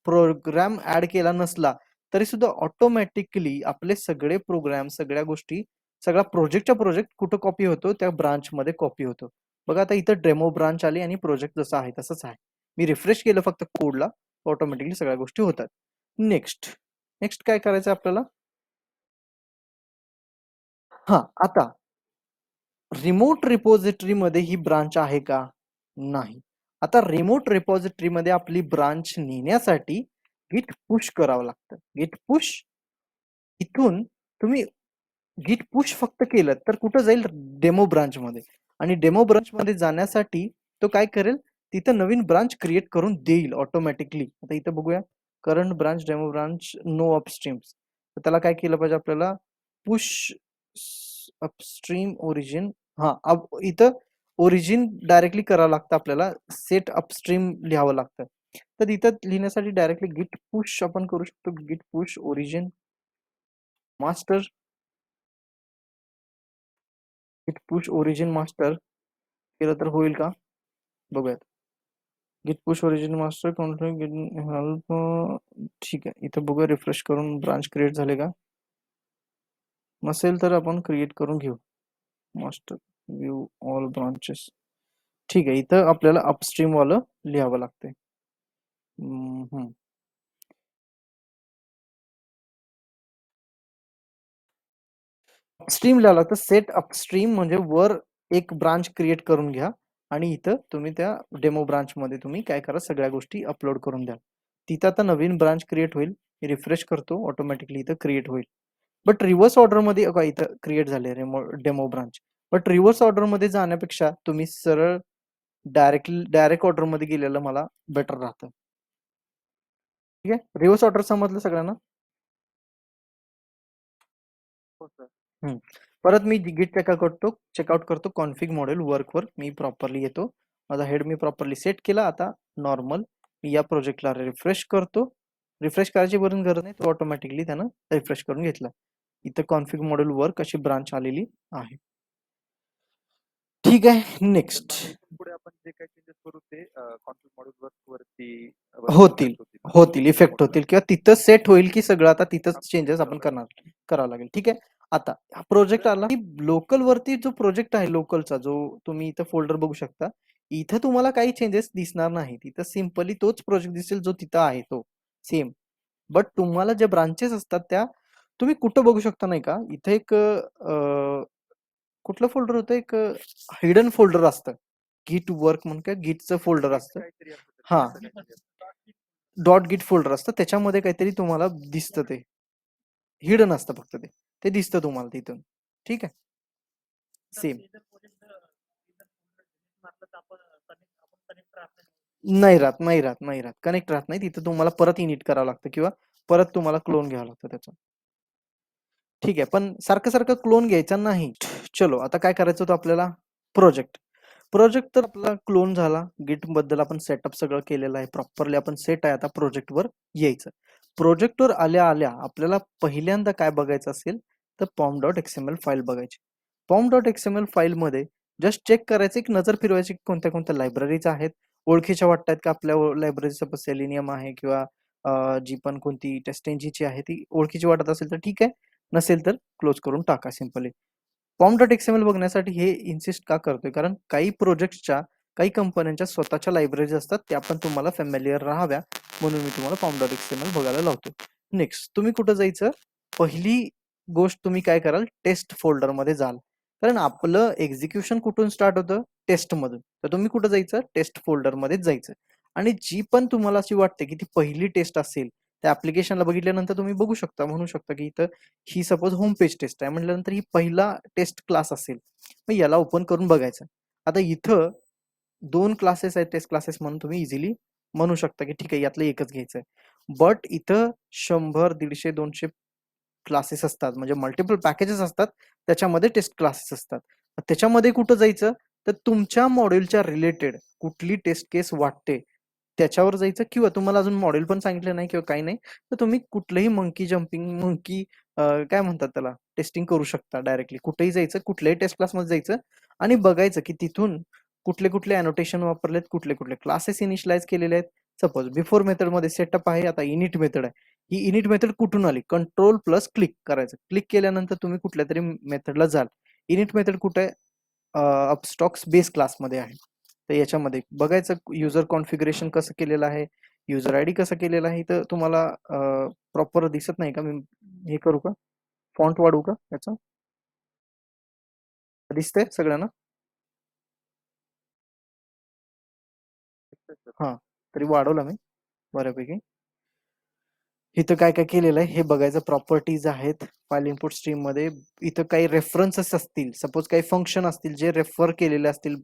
प्रोग्राम ऍड केला नसला तरी सुद्धा ऑटोमॅटिकली आपले सगळे प्रोग्राम सगळ्या गोष्टी सगळा प्रोजेक्टच्या प्रोजेक्ट कुठं कॉपी होतो त्या ब्रांच मध्ये कॉपी होतो बघा आता इथं डेमो ब्रांच आली आणि प्रोजेक्ट जसा आहे तसंच आहे मी रिफ्रेश केलं फक्त कोडला ऑटोमॅटिकली सगळ्या गोष्टी होतात नेक्स्ट नेक्स्ट काय करायचं आपल्याला हा आता रिमोट रिपॉझिटरी मध्ये ही ब्रांच आहे का नाही आता रिमोट रिपॉझिटरी मध्ये आपली ब्रांच नेण्यासाठी गिट पुश करावं लागतं गिट पुश इथून तुम्ही गिट पुश फक्त केलं तर कुठं जाईल डेमो ब्रांच मध्ये आणि डेमो ब्रांच मध्ये जाण्यासाठी तो काय करेल तिथं नवीन ब्रांच क्रिएट करून देईल ऑटोमॅटिकली आता इथं बघूया current branch demo branch no upstreams तर त्याला काय केलं पाहिजे आपल्याला पुश अपस्ट्रीम ओरिजिन हा इथं ओरिजिन डायरेक्टली करावं लागतं आपल्याला सेट अपस्ट्रीम लिहावं लागतं तर इथं लिहिण्यासाठी डायरेक्टली गिट पुश आपण करू शकतो गिट पुश ओरिजिन मास्टर गिट पुश ओरिजिन मास्टर केलं तर होईल का बघूयात गिट पुश ओरिजिन मास्टर हेल्प ठीक आहे इथं बघूया रिफ्रेश करून ब्रांच क्रिएट झाले का नसेल तर आपण क्रिएट करून घेऊ मास्टर व्ह्यू ऑल ब्रांचेस ठीक आहे इथं आपल्याला अपस्ट्रीम वालं लिहावं लागतंय स्ट्रीम लिहावं लागतं सेट अपस्ट्रीम म्हणजे वर एक ब्रांच क्रिएट करून घ्या आणि इथं तुम्ही त्या डेमो ब्रांच मध्ये तुम्ही काय करा सगळ्या गोष्टी अपलोड करून द्या तिथं आता नवीन ब्रांच क्रिएट होईल मी रिफ्रेश करतो ऑटोमॅटिकली इथं क्रिएट होईल बट रिव्हर्स ऑर्डर मध्ये इथं क्रिएट झाले demo branch but reverse order मध्ये जाण्यापेक्षा तुम्ही सरळ डायरेक्ट ऑर्डर मध्ये गेलेलं मला बेटर राहतं ठीक आहे रिव्हर्स ऑर्डर समजलं सगळ्यांना हो सर परत मी गिट चेकआउट करतो कॉन्फिग मॉडेल वर्कवर मी प्रॉपरली येतो माझा हेड मी प्रॉपरली सेट केला आता नॉर्मल मी या प्रोजेक्टला रिफ्रेश करतो रिफ्रेश करायची गरज नाही तो ऑटोमॅटिकली त्यानं रिफ्रेश करून घेतला इथं कॉन्फिग मॉडेल वर्क अशी ब्रांच आलेली आहे ठीक आहे नेक्स्ट आपण जे काही चेंजेस करू ते कॉन्ट्रोल मॉड्यूल वरती होतील इफेक्ट होतील होतील इफेक्ट मोठं होतील किंवा तिथं सेट होईल की सगळं आता तिथंच update चेंजेस आपण करावं लागेल. करावं लागेल. ठीक आहे. आता हा प्रोजेक्ट आला की लोकल वरती जो प्रोजेक्ट आहे लोकलचा जो तुम्ही इथं फोल्डर बघू शकता. इथं तुम्हाला काही चेंजेस दिसणार नाही. तिथं सिम्पली तोच प्रोजेक्ट दिसेल जो तिथं आहे तो सेम. बट तुम्हाला ज्या ब्रांचेस असतात त्या तुम्ही कुठं बघू शकता नाही का? इथे एक कुठलं फोल्डर होतं एक हिडन फोल्डर असतं. गिट वर्क म्हणून काय गिटचं फोल्डर असतं. काहीतरी असतं त्याच्यात, हा असं काहीतरी असतं. डॉट गिट फोल्डर असतं त्याच्यामध्ये काहीतरी तुम्हाला दिसतं ते हिडन असतं फक्त ते दिसतं तुम्हाला तिथून. ठीक आहे. सेम नाही राहत कनेक्ट राहत नाही तिथं तुम्हाला परत इनिट करावं लागतं किंवा परत तुम्हाला क्लोन घ्यावं लागतं त्याचं. ठीक आहे. पण सारखं सारखं क्लोन घ्यायचा नाही. चलो आता काय करायचं होतं आपल्याला प्रोजेक्ट तर आपला क्लोन झाला. गिट बद्दल आपण सेटअप सगळं केलेलं आहे प्रॉपरली आपण सेट आहे आता प्रोजेक्ट वर यायचं. प्रोजेक्टवर आल्या आल्या आपल्याला पहिल्यांदा काय बघायचं असेल तर pom.xml फाईल बघायची. pom.xml फाईल मध्ये जस्ट चेक करायचं एक नजर फिरवायची कोणत्या कोणत्या लायब्ररीज आहेत ओळखीच्या वाटतात का आपल्या लायब्ररीचं सेलिनियम आहे किंवा जी पण कोणती टेस्ट एनजीची आहे ती ओळखीची वाटत असेल तर ठीक आहे. नसेल तर क्लोज करून टाका सिंपली. pom.xml बघण्यासाठी हे इन्सिस्ट का करतोय कारण काही प्रोजेक्टच्या काही कंपन्यांच्या स्वतःच्या लायब्ररीज असतात त्या पण तुम्हाला फॅमिलियर राहाव्या म्हणून मी तुम्हाला pom.xml बघायला लावतो. नेक्स्ट तुम्ही कुठं जायचं पहिली गोष्ट तुम्ही काय कराल टेस्ट फोल्डर मध्ये जाल कारण आपलं एक्झिक्युशन कुठून स्टार्ट होतं टेस्ट मधून तर तुम्ही कुठं जायचं टेस्ट फोल्डर मध्येच जायचं आणि जी पण तुम्हाला अशी वाटते की ती पहिली टेस्ट असेल त्या ऍप्लिकेशनला बघितल्यानंतर तुम्ही बघू शकता म्हणू शकता की इथं ही सपोज होम पेज टेस्ट आहे म्हटल्यानंतर ही पहिला टेस्ट क्लास असेल मग याला ओपन करून बघायचं. आता इथं 2 क्लासेस आहेत टेस्ट क्लासेस म्हणून तुम्ही इझिली म्हणू शकता की ठीक आहे यातलं एकच घ्यायचं आहे. बट इथं 100 150 200 क्लासेस असतात म्हणजे मल्टिपल पॅकेजेस असतात त्याच्यामध्ये टेस्ट क्लासेस असतात. त्याच्यामध्ये कुठं जायचं तर तुमच्या मॉड्यूलच्या रिलेटेड कुठली टेस्ट केस वाटते त्याच्यावर जायचं किंवा तुम्हाला अजून मॉड्यूल पण सांगितलं नाही किंवा काही नाही तर तुम्ही कुठलंही मंकी जम्पिंग मंकी काय म्हणतात त्याला टेस्टिंग करू शकता डायरेक्टली कुठेही जायचं कुठल्याही टेस्ट क्लासमध्ये जायचं आणि बघायचं की तिथून कुठले कुठले अनोटेशन वापरलेत कुठले कुठले क्लासेस इनिशियलाइज केलेले आहेत. सपोज बिफोर मेथड मध्ये सेटअप आहे आता इनिट मेथड आहे ही इनिट मेथड कुठून आली कंट्रोल प्लस क्लिक करायचं क्लिक केल्यानंतर तुम्ही कुठल्या तरी मेथडला जाल. इनिट मेथड कुठे अपस्टॉक्स बेस क्लासमध्ये आहे तर याच्यामध्ये बघायचं युजर कॉन्फिगरेशन कसं केलेलं आहे युजर आयडी कसं केलेलं आहे तर तुम्हाला प्रॉपर दिसत नाही का मी हे करू का फॉन्ट वाढवू का याचा दिसतंय सगळ्यांना हा तरी वाढवलं मी बऱ्यापैकी. इथं काय काय केलेलं आहे हे बघायचं प्रॉपर्टीज आहेत फाईल इनपुट स्ट्रीम मध्ये इथं काही रेफरन्सेस असतील सपोज काही फंक्शन असतील जे रेफर केलेले असतील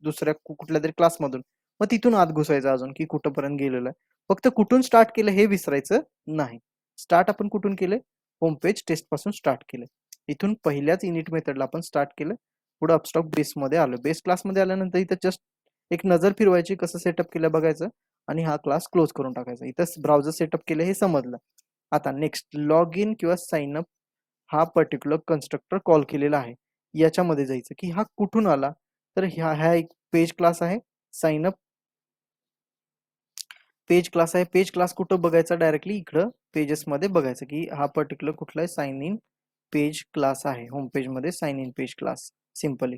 दुसऱ्या कुठल्या तरी क्लासमधून मग तिथून आत घुसायचं अजून की कुठंपर्यंत गेलेलं आहे फक्त कुठून स्टार्ट केलं हे विसरायचं नाही. स्टार्ट आपण कुठून केले होम पेज टेस्ट पासून स्टार्ट केलं इथून पहिल्याच इनिट मेथडला आपण स्टार्ट केलं पुढे अपस्टॉक बेस मध्ये आलो बेस क्लासमध्ये आल्यानंतर इथं जस्ट एक नजर फिरवायची कसं सेटअप केलं बघायचं आणि हा क्लास क्लोज करून टाकायचा इथं ब्राउझर सेटअप केलं हे समजलं. आता नेक्स्ट लॉग इन किंवा साइन अप हा पर्टिक्युलर कन्स्ट्रक्टर कॉल केलेला आहे याच्यामध्ये जायचं की हा कुठून आला तर हा एक पेज क्लास आहे साइन अप पेज क्लास आहे पेज क्लास कुठं बघायचा डायरेक्टली इकडं पेजेस मध्ये बघायचं की हा पर्टिक्युलर कुठला आहे साइन इन पेज क्लास आहे होम पेज मध्ये sign in page class simply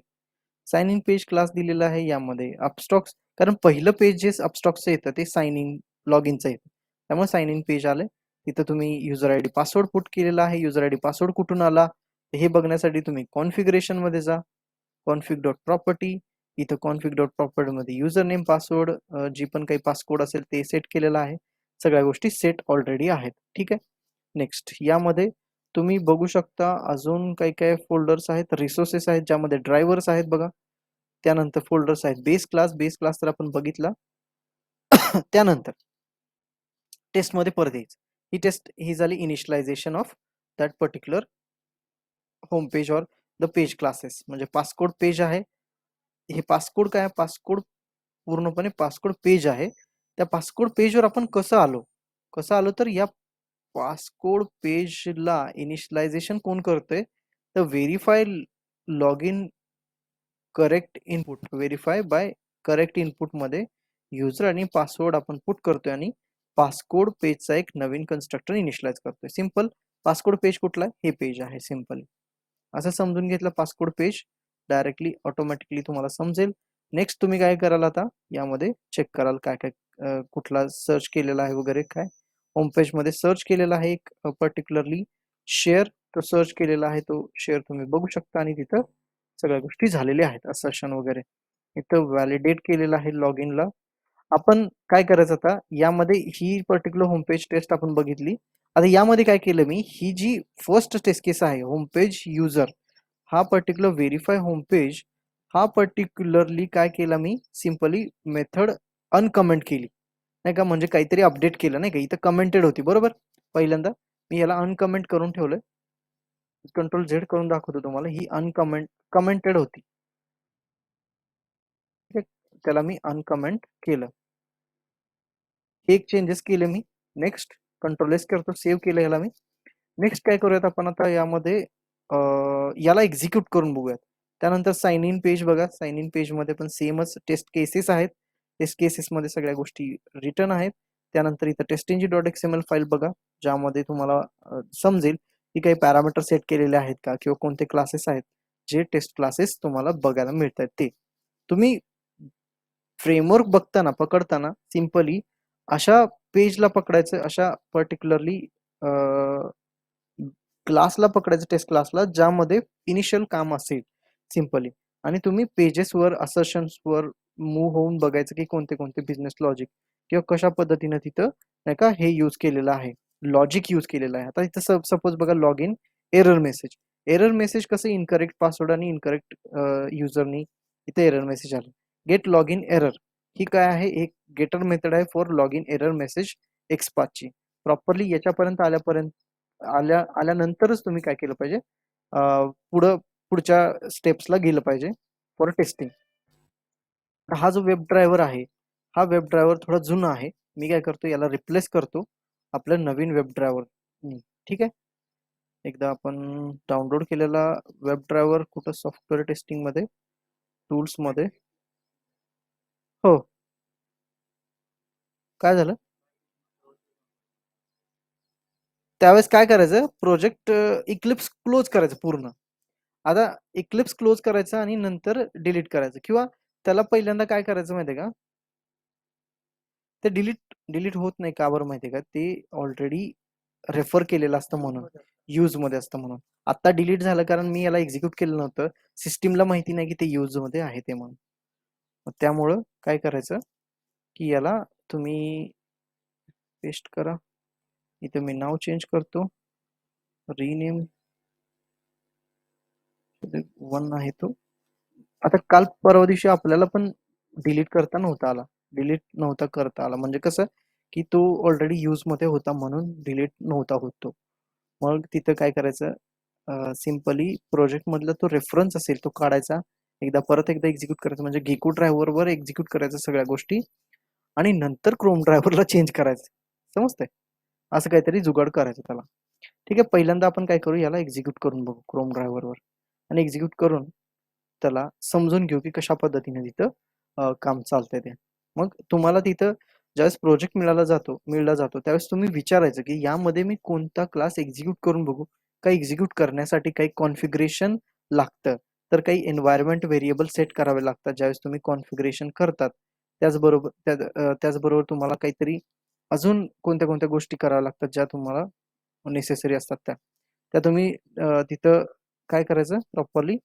sign in page class दिलेला आहे यामध्ये अपस्टॉक्स कारण पहिलं पेज जे अपस्टॉक्सचं येतं ते साइन इन लॉग इनचं येतं त्यामुळे साइन इन पेज आले तिथं तुम्ही युजर आयडी पासवर्ड पुट केलेला आहे युजर आयडी पासवर्ड कुठून आला हे बघण्यासाठी तुम्ही कॉन्फिगरेशन मध्ये जा कॉन्फिग डॉट प्रॉपर्टी इथं कॉन्फिग डॉट प्रॉपर्टी मध्ये युजर नेम पासवर्ड जी पण काही पासकोड असेल ते सेट केलेला आहे सगळ्या गोष्टी सेट ऑलरेडी आहेत. ठीक आहे. नेक्स्ट यामध्ये तुम्ही बघू शकता अजून काही काही फोल्डर्स आहेत रिसोर्सेस आहेत ज्यामध्ये ड्रायव्हर्स आहेत बघा त्यानंतर फोल्डर्स आहेत बेस क्लास तर आपण बघितला त्यानंतर टेस्ट मध्ये परत यायचं ही टेस्ट ही झाली initialization of that particular home page or the page classes म्हणजे पासकोड पेज आहे हे पासकोड काय पासकोड पूर्णपणे पासकोड पेज आहे त्या पासकोड पेजवर आपण कसं आलो तर या पासकोड पेजला इनिशियलायझेशन कोण करतोय तर verify log in correct input verify by correct इनपुटमध्ये युजर आणि पासवर्ड आपण पुट करतोय आणि पासकोड पेजचा एक नवीन कन्स्ट्रक्टर इनिशियलाइज करतोय. सिंपल. पासकोड पेज कुठला आहे? हे पेज आहे सिंपल. असं समजून घेतलं पासकोड पेज डायरेक्टली ऑटोमॅटिकली तुम्हाला समजेल. नेक्स्ट तुम्ही काय कराल आता यामध्ये चेक कराल काय काय कुठला सर्च केलेला आहे वगैरे काय. होम पेज मध्ये सर्च केलेला आहे एक पर्टिक्युलरली शेअर तो सर्च केलेला आहे तो शेअर तुम्ही बघू शकता आणि तिथं सगळ्या गोष्टी झालेल्या आहेत असर्शन वगैरे. इथं व्हॅलिडेट केलेलं आहे लॉग इनला. आपण काय करायचं आता यामध्ये ही पर्टिक्युलर होम पेज टेस्ट आपण बघितली. आता यामध्ये काय केलं मी ही जी फर्स्ट टेस्ट केस आहे होम पेज युजर हा पर्टिक्युलर व्हेरीफाय होम पेज हा पर्टिक्युलरली काय केला मी सिंपली मेथड अनकमेंट केली नाही का म्हणजे काहीतरी अपडेट केलं नाही का इथं कमेंटेड होती बरोबर. पहिल्यांदा मी याला अनकमेंट करून ठेवलंय. कंट्रोल झेड करून दाखवतो तुम्हाला ही कमेंटेड होती. ठीक आहे त्याला मी अनकमेंट केलं. एक चेंजेस केले मी. नेक्स्ट कंट्रोल एस करतो सेव्ह केलं याला मी. नेक्स्ट काय करूयात आपण आता यामध्ये याला एक्झिक्यूट करून बघूयात. त्यानंतर साइन इन पेज बघा. साइन इन पेज मध्ये पण सेमच टेस्ट केसेस आहेत. टेस्ट केसेस मध्ये सगळ्या गोष्टी रिटर्न आहेत. त्यानंतर इथं टेस्टिंग डॉट एक्सएमएल फाईल बघा ज्यामध्ये तुम्हाला समजेल की काही पॅरामीटर सेट केलेले आहेत का किंवा कोणते क्लासेस आहेत जे टेस्ट क्लासेस तुम्हाला बघायला मिळत आहेत ते. तुम्ही फ्रेमवर्क बघताना पकडताना सिंपली अशा पेजला पकडायचं अशा पर्टिक्युलरली क्लासला पकडायचं टेस्ट क्लासला ज्यामध्ये इनिशियल काम असेल सिंपली आणि तुम्ही पेजेसवर असर्शन्सवर मूव्ह होऊन बघायचं की कोणते कोणते बिझनेस लॉजिक किंवा कशा पद्धतीने तिथं नाही का हे यूज केलेलं आहे लॉजिक यूज केलेलं आहे. आता इथं सपोज बघा लॉग इन एरर मेसेज कसं इनकरेक्ट पासवर्ड आणि इनकरेक्ट युजरनी इथे एरर मेसेज आलं. गेट लॉग इन एरर ही काय आहे एक गेटर मेथड आहे for log in error message एक्सपाथची. प्रॉपरली याच्यापर्यंत आल्यानंतरच तुम्ही काय केलं पाहिजे पुढच्या स्टेप्सला गेलं पाहिजे फॉर टेस्टिंग. हा जो वेब ड्रायव्हर आहे हा वेब ड्रायव्हर थोडा जुना आहे. मी काय करतो याला रिप्लेस करतो आपल्या नवीन वेब ड्रायव्हर. ठीक आहे. एकदा आपण डाउनलोड केलेला वेब ड्रायव्हर कुठं सॉफ्टवेअर टेस्टिंग मध्ये टूल्स मध्ये हो काय झालं त्यावेळेस काय करायचं प्रोजेक्ट इक्लिप्स क्लोज करायचं पूर्ण. आता इक्लिप्स क्लोज करायचं आणि नंतर डिलीट करायचं किंवा त्याला पहिल्यांदा काय करायचं माहितीये का ते डिलीट डिलीट होत नाही का बरं माहितीये का ते ऑलरेडी रेफर केलेलं असतं म्हणून यूज मध्ये असतं म्हणून. आता डिलीट झालं कारण मी याला एक्झिक्यूट केलं नव्हतं. सिस्टीमला माहिती नाही की ते यूज मध्ये आहे ते म्हणून. त्यामुळं काय करायचं की याला तुम्ही पेस्ट करा. इथे मी नाव चेंज करतो रिनेम 1 आहे तो. आता काल परवा दिवशी आपल्याला पण डिलीट करता नव्हता आला. डिलीट नव्हता करता आला म्हणजे कसं की तो ऑलरेडी यूज मध्ये होता म्हणून डिलीट नव्हता होत तो. मग तिथं काय करायचं सिंपली प्रोजेक्ट मधला तो रेफरन्स असेल तो काढायचा परत एकदा एक्झिक्यूट करायचं म्हणजे गेको ड्रायव्हर वर एक्झिक्यूट करायचं सगळ्या गोष्टी आणि नंतर क्रोम ड्रायव्हरला चेंज करायचं. समजतंय असं काहीतरी जुगाड करायचं त्याला. ठीक आहे पहिल्यांदा आपण काय करू याला एक्झिक्यूट करून बघू क्रोम ड्रायव्हरवर आणि एक्झिक्यूट करून त्याला समजून घेऊ की कशा पद्धतीने तिथं काम चालतंय ते. मग तुम्हाला तिथं ज्यावेळेस प्रोजेक्ट मिळला जातो त्यावेळेस तुम्ही विचारायचं की यामध्ये मी कोणता क्लास एक्झिक्यूट करून बघू का एक्झिक्यूट करण्यासाठी काही कॉन्फिगरेशन लागतं तर काही एन्व्हायरमेंट व्हेरिएबल सेट करावे लागतात ज्यावेळेस तुम्ही कॉन्फिगरेशन करतात. त्याचबरोबर तुम्हाला काहीतरी अजून कोणत्या कोणत्या गोष्टी कराव्या लागतात ज्या तुम्हाला नेसेसरी असतात त्या तुम्ही तिथं काय करायचं प्रॉपरली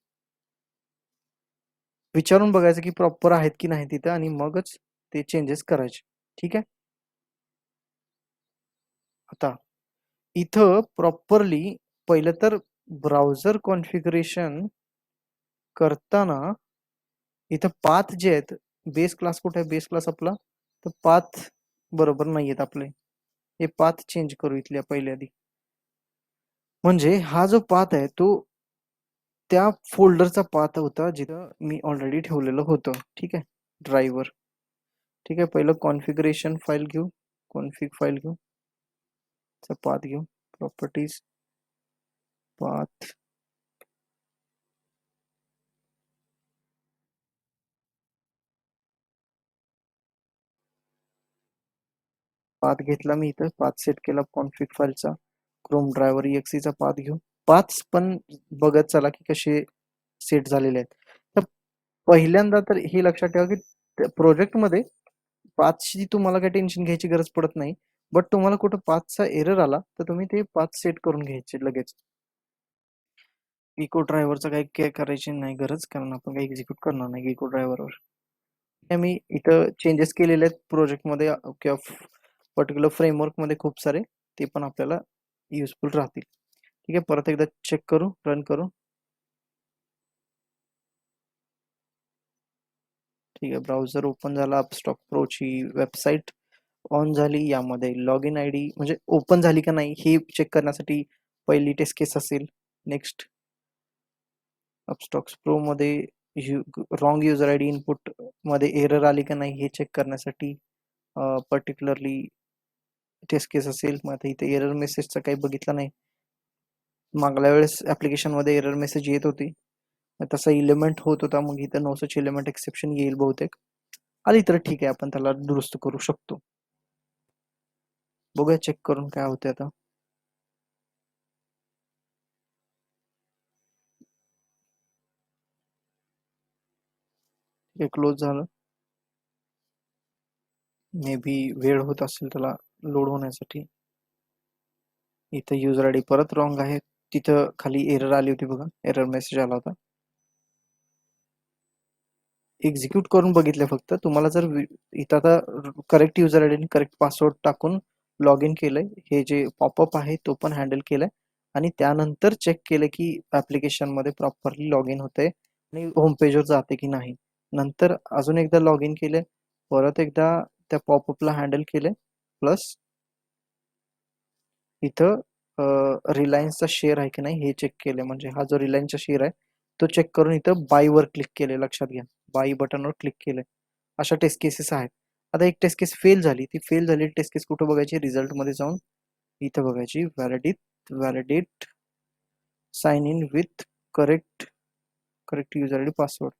विचारून बघायचं की प्रॉपर आहेत की नाही तिथं आणि मगच ते चेंजेस करायचे. ठीक आहे. आता इथं प्रॉपरली पहिलं तर ब्राउझर कॉन्फिगरेशन करताना इथं पाथ जे आहेत बेस क्लास कुठे आहे बेस क्लास आपला तर पाथ बरोबर नाही आहेत आपले. हे पाथ चेंज करू इथल्या पहिल्या आधी म्हणजे हा जो पाथ आहे तो त्या फोल्डरचा पाथ होता जिथं मी ऑलरेडी ठेवलेलं होतं. ठीक आहे ड्राईव्हर. ठीक आहे पहिलं कॉन्फिगरेशन फाईल घेऊ कॉन्फिग फाईल घेऊ पाथ घेऊ प्रॉपर्टीज पाथ पाथ घेतला मी इथं, पाथ सेट केला कॉन्फिग फाईलचा, क्रोम ड्रायव्हर EXE चा पाथ घेऊ. पाथ्स पण बघत चला की कसे सेट झालेले आहेत. तर पहिल्यांदा तर हे लक्षात ठेवा की प्रोजेक्टमध्ये पाथची तुम्हाला काही टेन्शन घ्यायची गरज पडत नाही. बट तुम्हाला कुठं पाथचा एरर आला तर तुम्ही ते पाथ सेट करून घ्यायचे लगेच. इको ड्रायव्हरचा काही केअर करायची नाही गरज, कारण आपण काही एक्झिक्यूट करणार नाही इको ड्रायव्हरवर. हे मी इथं चेंजेस केलेले आहेत प्रोजेक्टमध्ये किंवा पर्टिक्युलर फ्रेमवर्कमध्ये खूप सारे, ते पण आपल्याला युजफुल राहतील. ठीक आहे, परत एकदा चेक करू, रन करू. ठीक आहे, ब्राउझर ओपन झाला, अपस्टॉक प्रोची वेबसाईट ऑन झाली. यामध्ये लॉग इन ID म्हणजे ओपन झाली का नाही हे चेक करण्यासाठी पहिली टेस्ट केस असेल. नेक्स्ट, अपस्टॉक्स प्रो मध्ये रॉंग युजर ID इनपुट मध्ये एरर आली का नाही हे चेक करण्यासाठी पर्टिक्युलरली टेस्ट केस असेल. मग आता इथे एरर मेसेजचा काही बघितलं नाही. मागल्या वेळेस ऍप्लिकेशन मध्ये एरर मेसेज येत होती, तसा इलेमेंट होत होता, मग इथं नो सच इलेमेंट एक्सेप्शन येईल बहुतेक. आली तर ठीक आहे, आपण त्याला दुरुस्त करू शकतो. बघूया चेक करून काय होते आता. हे क्लोज झालं. मे बी वेळ होत असेल त्याला लोड होण्यासाठी. इथं युजर ID परत रॉंग आहे. तिथं खाली एरर आली होती बघा, एरर मेसेज आला होता. एक्झिक्यूट करून बघितलं फक्त. तुम्हाला जर इथं आता करेक्ट युजर आयडी आणि करेक्ट पासवर्ड टाकून लॉग इन केलंय, हे जे पॉपअप आहे तो पण हँडल केलाय, आणि त्यानंतर चेक केलं की ऍप्लिकेशन मध्ये प्रॉपरली लॉग इन होतंय आणि होम पेजवर जाते की नाही. नंतर अजून एकदा लॉग इन केले, परत एकदा त्या पॉपअपला हँडल केले, प्लस इथं रिलायन्सचा शेअर आहे की नाही हे चेक केले. म्हणजे हा जो रिलायन्सचा शेअर आहे तो चेक करून इथं बाय वर क्लिक केले. लक्षात घ्या, बाय बटनवर क्लिक केले. अशा टेस्ट केसेस आहेत. आता एक टेस्ट केस फेल झाली, ती फेल झालेली टेस्ट केस कुठं बघायची, रिझल्ट मध्ये जाऊन इथं बघायची, validate sign in with correct user ID password.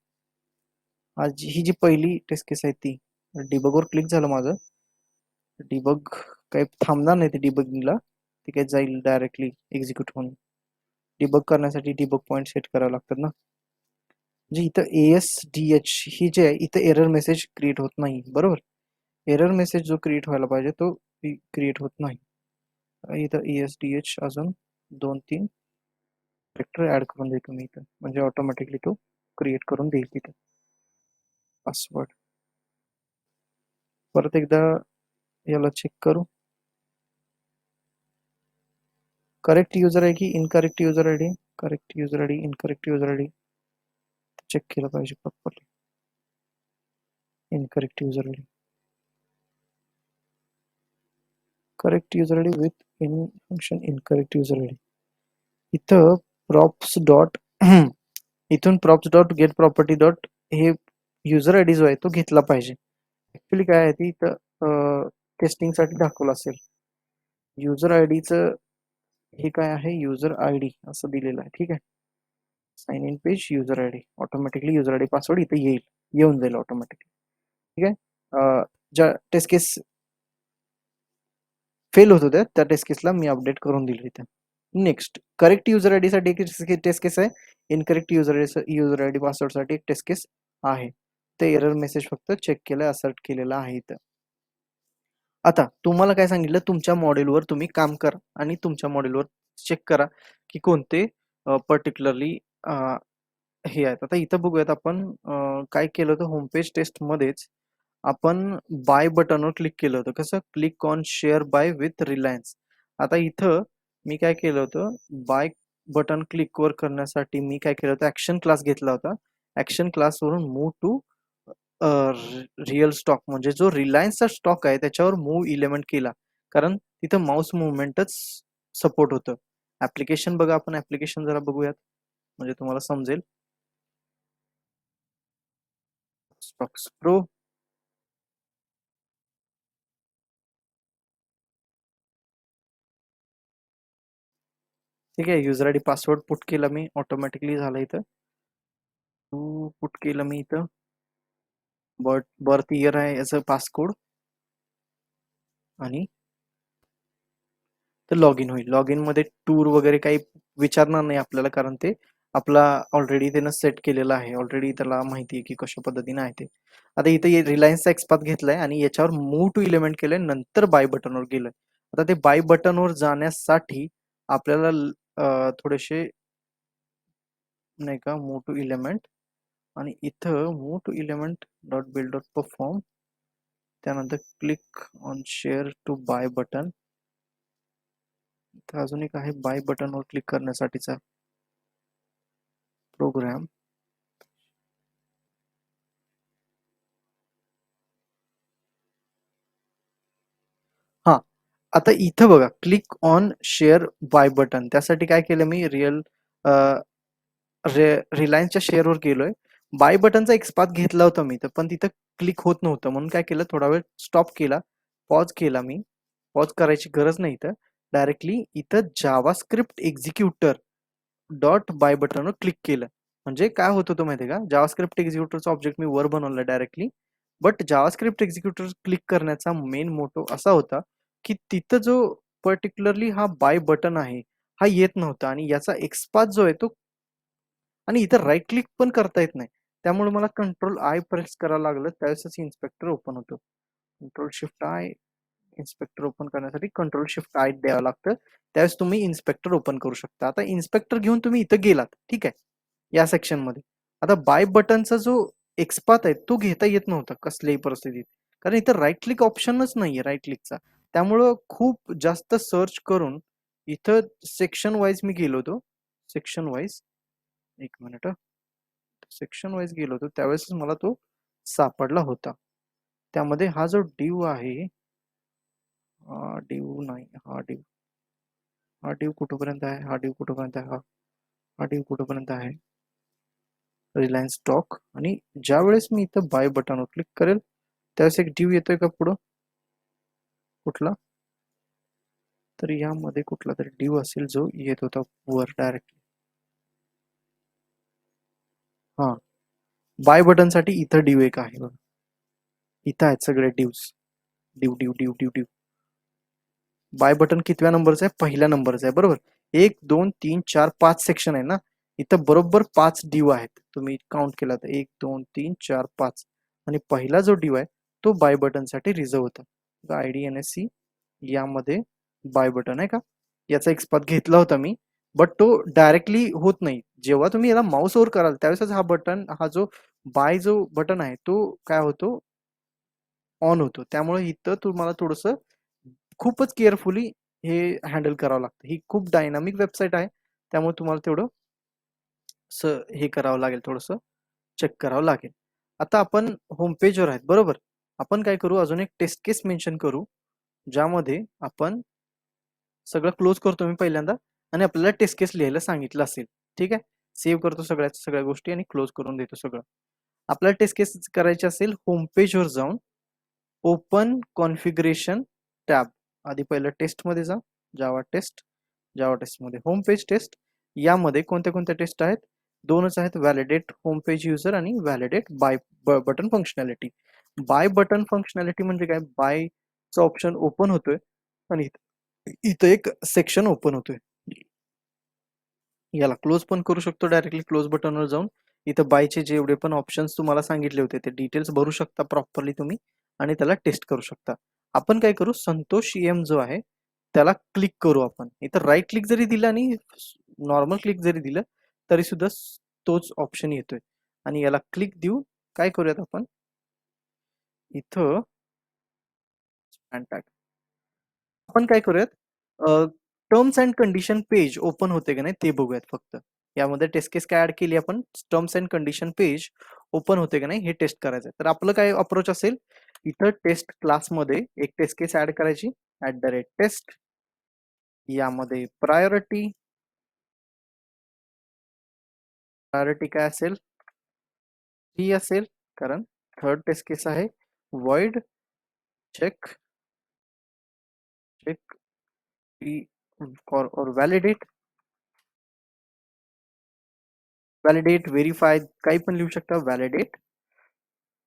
आज ही जी पहिली टेस्ट केस आहे ती डिबगवर क्लिक झालं माझं. डिबग काही थांबणार नाही, ते डिबगिंगला ती काही जाईल डायरेक्टली एक्झिक्यूट होऊन. डिबग करण्यासाठी डिबग पॉईंट सेट करावे लागतात ना. म्हणजे इथं ASDH ही जे आहे इथं एरर मेसेज क्रिएट होत नाही, बरोबर. एरर मेसेज जो क्रिएट व्हायला पाहिजे तो क्रिएट होत नाही. इथं ASDH अजून 2-3 कॅरेक्टर ऍड करून देतो मी इथं, म्हणजे ऑटोमॅटिकली तो क्रिएट करून देईल तिथं पासवर्ड. परत एकदा याला चेक करू, करेक्ट युजर आहे की incorrect user ID. Correct user ID, incorrect user ID check केलं पाहिजे properly. Incorrect user ID, correct user ID within function incorrect user ID. इथं प्रॉप्स डॉट इथून props dot get property dot हे user ID जो आहे तो घेतला पाहिजे. ऍक्च्युली काय आहे ती इथं टेस्टिंगसाठी दाखवलं असेल. युजर आयडीचं हे काय आहे, युजर आयडी असं दिलेलं आहे. ठीक आहे, sign in page user ID, automatically user ID password इथे येऊन जाईल ऑटोमॅटिकली. ठीक आहे. ज्या टेस्ट केस फेल होत होत्या त्या टेस्ट केसला मी अपडेट करून दिली इथे. नेक्स्ट, करेक्ट युजर आयडी साठी एक टेस्ट केस आहे, इनकरेक्ट युजर आयडी पासवर्ड साठी एक टेस्ट केस आहे. ते एरर मेसेज फक्त चेक केलं, असर्ट केलेला आहे इथं. आता तुम्हाला काय सांगितलं, तुमच्या मॉडेलवर तुम्ही काम करा आणि तुमच्या मॉडेलवर चेक करा की कोणते पर्टिक्युलरली हे आहेत. आता इथं बघूयात आपण काय केलं होतं. होम पेज टेस्ट मध्येच आपण बाय बटनवर क्लिक केलं होतं. कसं, click on share by with Reliance. आता इथं मी काय केलं होतं, बाय बटन क्लिक वर करण्यासाठी मी काय केलं होतं, ऍक्शन क्लास घेतला होता. ऍक्शन क्लास वरून मूव्ह टू रिअल स्टॉक, म्हणजे जो रिलायन्सचा स्टॉक आहे त्याच्यावर मूव्ह इलेमेंट केला, कारण तिथं माउस मुवमेंटच सपोर्ट होतं. ऍप्लिकेशन बघा, आपण ऍप्लिकेशन जरा बघूयात म्हणजे तुम्हाला समजेल. स्टॉक्स प्रो, ठीक आहे. युजर आयडी पासवर्ड पुट केला मी, ऑटोमॅटिकली झालं इथं. पुट केलं मी इथं. बर्थ इयर आहे याचं पासकोड, आणि तर लॉग इन होईल. लॉग इन मध्ये टूर वगैरे काही विचारणार नाही आपल्याला, कारण ते आपला ऑलरेडी त्यानं सेट केलेलं आहे. ऑलरेडी त्याला माहिती आहे की कशा पद्धतीने आहे ते. आता इथे रिलायन्सचा एक्सपाथ घेतलाय आणि याच्यावर मूव्ह टू इलिमेंट केलंय, नंतर बाय बटनवर गेलोय. आता ते बाय बटनवर जाण्यासाठी आपल्याला थोडेसे नाही का मूव्ह टू इलिमेंट आणि इथं move to element dot build dot perform, त्यानंतर click on share to buy button. तर अजून एक आहे बाय बटनवर क्लिक करण्यासाठीचा प्रोग्राम. हा, आता इथं बघा click on share buy button, त्यासाठी काय केलं मी रिलायन्सच्या शेअरवर गेलोय. बाय बटनचा एक्सपाथ घेतला होता मी तर, पण तिथं क्लिक होत नव्हतं, म्हणून काय केलं थोडा वेळ स्टॉप केला, पॉज केला. मी पॉज करायची गरज नाही, इथं डायरेक्टली इथं जावास्क्रिप्ट एक्झिक्युटर डॉट बाय बटनवर क्लिक केलं. म्हणजे काय होत होतं माहितीये का, जावास्क्रिप्ट एक्झिक्युटरचा ऑब्जेक्ट मी वर बनवला directly, but JavaScript executor click करण्याचा मेन मोटो असा होता की तिथं जो पर्टिक्युलरली हा बाय बटन आहे हा येत नव्हता, आणि याचा एक्सपाथ जो आहे तो, आणि इथं राईट क्लिक पण करता येत नाही. त्यामुळे मला कंट्रोल आय प्रेस करावं लागलं, त्यावेळेसच इन्स्पेक्टर ओपन होतो. Control shift I, inspector open करण्यासाठी कंट्रोल शिफ्ट आय द्यावं लागतं, त्यावेळेस तुम्ही इन्स्पेक्टर ओपन करू शकता. आता इन्स्पेक्टर घेऊन तुम्ही इथं गेलात, ठीक आहे, या सेक्शन मध्ये. आता बाय बटनचा जो एक्सपाथ आहे तो घेता येत नव्हता कसल्याही परिस्थितीत, कारण इथं राईट क्लिक ऑप्शनच नाहीये राईट क्लिकचा. त्यामुळं खूप जास्त सर्च करून इथं सेक्शन वाईज मी गेलो होतो. सेक्शन वाईज, एक मिनिट, सेक्शन वाईज गेलो होतो त्यावेळेस मला तो सापडला होता. त्यामध्ये हा जो डिव आहे, हा डिव नाही, हा डिव कुठपर्यंत आहे, हा डिव कुठपर्यंत आहे, हा डिव कुठपर्यंत आहे, रिलायन्स स्टॉक. आणि ज्या वेळेस मी इथं बाय बटनवर क्लिक करेल त्यावेळेस एक डिव येतोय का पुढं, कुठला तर यामध्ये कुठला तरी डिव असेल जो येत होता वर डायरेक्ट. हा, बाय बटन साठी इथं डिव एक आहे बघा, इथं आहेत सगळे डिव्स, डिव डिव डिव डिव डिव. बाय बटन कितव्या नंबरचा आहे, पहिल्या नंबरचा आहे बरोबर. 1 2 3 4 5 सेक्शन आहे ना, इथं बरोबर 5 डिव आहेत. तुम्ही काउंट केला तर 1 2 3 4 5, आणि पहिला जो डिव आहे तो बाय बटन साठी रिझर्व होता. IDNSC यामध्ये बाय बटन आहे का, याचा एक्सपाथ घेतला होता मी, बट तो डायरेक्टली होत नाही. जेव्हा तुम्ही याला माउस ओव्हर कराल त्यावेळेस हा बटन, हा जो बाय जो बटन आहे तो काय होतो, ऑन होतो. त्यामुळे इथं तुम्हाला थोडस खूपच केअरफुली हे हँडल करावं लागतं. ही खूप डायनामिक वेबसाईट आहे, त्यामुळे तुम्हाला तेवढं हे करावं लागेल, थोडंसं चेक करावं लागेल. आता आपण होम पेजवर आहेत बरोबर. आपण काय करू, अजून एक टेस्ट केस मेन्शन करू, ज्यामध्ये आपण सगळं क्लोज करतो मी पहिल्यांदा, आणि आपल्याला टेस्ट केस लिहायला सांगितलं असेल. ठीक आहे, सेव्ह करतो सगळ्या गोष्टी आणि क्लोज करून देतो सगळं. आपल्याला टेस्ट केस करायची असेल, होम पेजवर जाऊन ओपन कॉन्फिगरेशन टॅब, आधी पहिलं टेस्ट मध्ये जा, जावा टेस्ट, जावा टेस्ट मध्ये होम पेज टेस्ट. यामध्ये कोणत्या कोणत्या टेस्ट आहेत, दोनच आहेत, व्हॅलिडेट होम पेज युजर आणि validate buy button functionality. Buy button functionality म्हणजे काय, बायचा ऑप्शन ओपन होतोय आणि इथं एक सेक्शन ओपन होतोय. याला क्लोज पण करू शकतो डायरेक्टली क्लोज बटनवर जाऊन. इथं बायचे जेवढे पण ऑप्शन्स तुम्हाला सांगितले होते ते डिटेल्स भरू शकता प्रॉपरली तुम्ही, आणि त्याला टेस्ट करू शकता. आपण काय करू, संतोष EM जो आहे त्याला क्लिक करू. आपण इथं राईट क्लिक जरी दिलं आणि नॉर्मल क्लिक जरी दिलं तरी सुद्धा तोच ऑप्शन येतोय. आणि याला क्लिक देऊ, काय करूयात आपण इथं आपण काय करूयात, terms and condition page open होते का नाही ते बघूयात फक्त. यामध्ये टेस्ट केस काय ऍड केली आपण, terms and condition page open होते का नाही हे टेस्ट करायचं. तर आपलं काय अप्रोच असेल, इथं टेस्ट क्लासमध्ये एक टेस्ट केस ऍड करायची, @टेस्ट. यामध्ये प्रायोरिटी काय असेल, ही असेल, कारण थर्ड टेस्ट केस आहे. वॉइड चेक चेक और व्हॅलिडेट व्हेरीफाय, काही पण लिहू शकता. Validate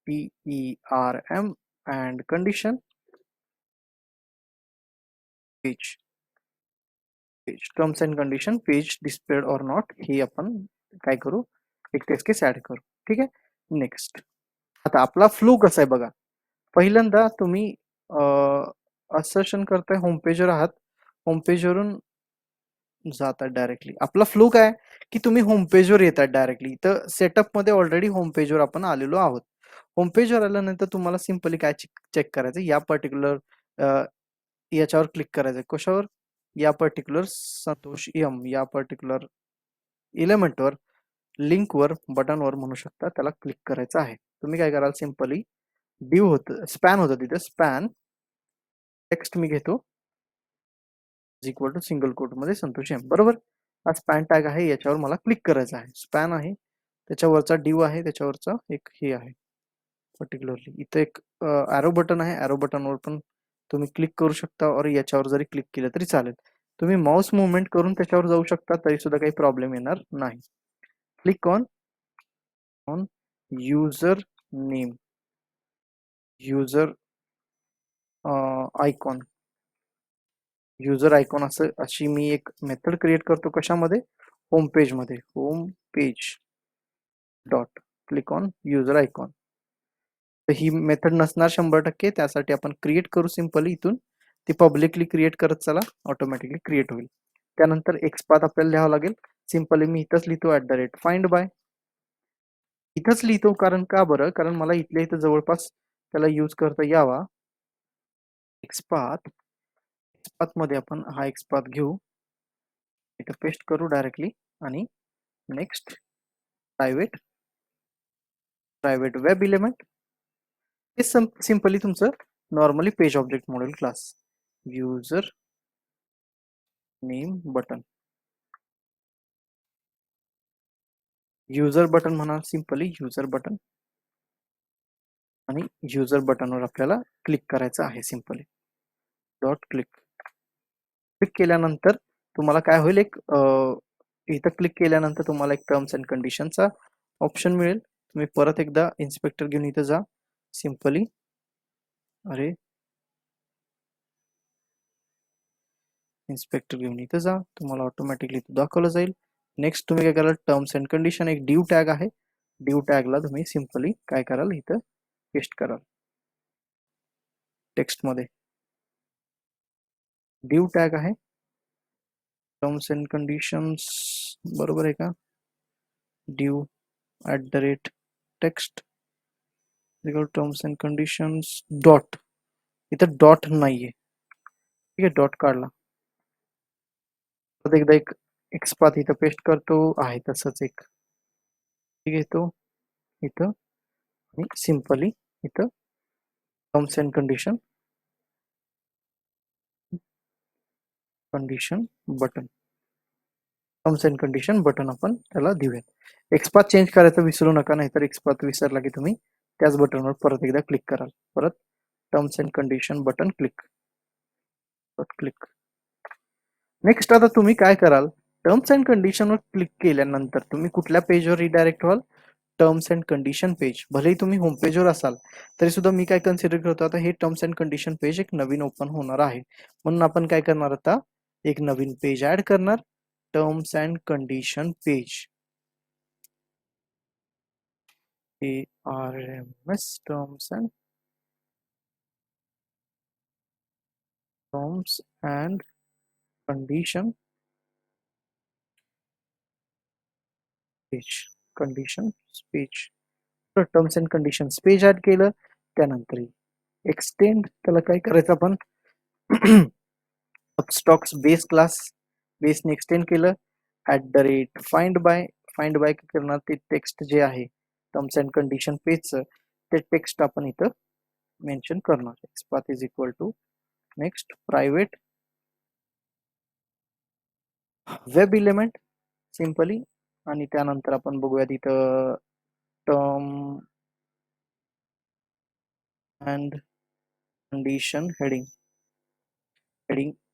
PERM and condition page page terms and condition page displayed और नॉट हे आपण काय करू एक टेस्ट केस ऍड करू. ठीक आहे. नेक्स्ट आता आपला फ्लो कसा आहे बघा. पहिल्यांदा तुम्ही असर्शन करताय होम पेजवर आहात. होम पेजवरून जातात डायरेक्टली. आपला फ्लो काय की तुम्ही होम पेजवर येतात डायरेक्टली. तर सेटअप मध्ये ऑलरेडी होम पेजवर आपण आलेलो आहोत. होम पेजवर आल्यानंतर तुम्हाला सिंपली काय चेक करायचं या पर्टिक्युलर याच्यावर क्लिक करायचं. कशावर? या पर्टिक्युलर संतोष एम या पर्टिक्युलर एलिमेंटवर लिंकवर बटनवर म्हणू शकता त्याला क्लिक करायचं आहे. तुम्ही काय कराल सिंपली डिव होतं स्पॅन होतं तिथे स्पॅन टेक्स्ट मी घेतो इक्वल टू सिंगल कोट मध्ये संतोष एम बरोबर. हा स्पॅन टॅग आहे याच्यावर मला क्लिक करायचं आहे. स्पॅन आहे त्याच्यावरचा डिव आहे त्याच्यावरचा एक हे आहे पर्टिक्युलरली इथे एक ॲरो बटन आहे. ॲरो बटनवर पण तुम्ही क्लिक करू शकता और याच्यावर जरी क्लिक केलं तरी चालेल. तुम्ही माउस मुवमेंट करून त्याच्यावर जाऊ शकता तरी सुद्धा काही प्रॉब्लेम येणार नाही. Click on user name user icon user icon असं अशी मी एक मेथड क्रिएट करतो. कशामध्ये? होम पेज मध्ये. Home page dot click on user icon. तर ही मेथड नसणार 100%. त्यासाठी आपण क्रिएट करू सिंपली इथून ती पब्लिकली क्रिएट करत चला ऑटोमॅटिकली क्रिएट होईल. त्यानंतर एक्सपाथ आपल्याला लिहावं लागेल. सिंपली मी इथंच लिहितो @find by इथंच लिहितो. कारण का बरं? कारण मला इथल्या इथं जवळपास त्याला यूज करता यावा. एक्सपाथ मध्ये आपण हा एक्सपाथ घेऊ इथं पेस्ट करू डायरेक्टली आणि नेक्स्ट प्रायव्हेट वेब एलिमेंट हे सिंपली तुमचं normally page object model class user name button user button म्हणा सिंपली युजर बटन आणि युजर बटनवर आपल्याला क्लिक करायचं आहे. सिंपली डॉट क्लिक केल्यानंतर तुम्हाला काय होईल एक इथं क्लिक केल्यानंतर तुम्हाला एक टर्म्स अँड कंडिशनचा ऑप्शन मिळेल. तुम्ही परत एकदा इन्स्पेक्टर घेऊन इथं जा. सिंपली अरे इन्स्पेक्टर घेऊन इथं जा. तुम्हाला ऑटोमॅटिकली दाखवलं जाईल. नेक्स्ट तुम्ही काय कराल टर्म्स अँड कंडिशन एक डिव टॅग आहे. डिव टॅगला तुम्ही सिंपली काय कराल इथं पेस्ट कराल टेक्स्ट मध्ये. डिव टॅग आहे टर्म्स अँड कंडिशन्स बरोबर आहे का? डिव @text terms and conditions dot इथं डॉट नाहीये. ठीक आहे डॉट काढला. परत एकदा एक एक्सपाथ इथं पेस्ट करतो आहे तसंच एक घेतो इथं आणि सिंपली इथं terms and condition button terms and condition button आपण त्याला देऊयात. एक्सपाथ चेंज करायचं विसरू नका नाहीतर एक्सपाथ विसरला की तुम्ही त्याच बटनवर परत एकदा क्लिक कराल. परत terms and condition button click next आता तुम्ही काय कराल टर्म्स अँड कंडिशनवर क्लिक केल्यानंतर तुम्ही कुठल्या पेजवर रिडायरेक्ट व्हाल? Terms and condition page. भलेही तुम्ही होम पेजवर असाल तरी सुद्धा मी काय कन्सिडर करतो आता हे टर्म्स अँड कंडिशन पेज एक नवीन ओपन होणार आहे. म्हणून आपण काय करणार आता एक नवीन पेज ऍड करणार. Terms and condition page ARMS terms and condition page terms and condition page add केलं. त्यानंतर एक्सटेंड त्याला काय करायचं आपण स्टॉक्स बेस क्लास बेसने एक्सटेंड केलं. @find by करणार ते टेक्स्ट जे आहे टर्म्स अँड कंडिशन पेजचं ते टेक्स्ट आपण इथं मेन्शन करणार. Xpath is equal to next private web element simply आणि त्यानंतर आपण बघूया तिथं term and condition heading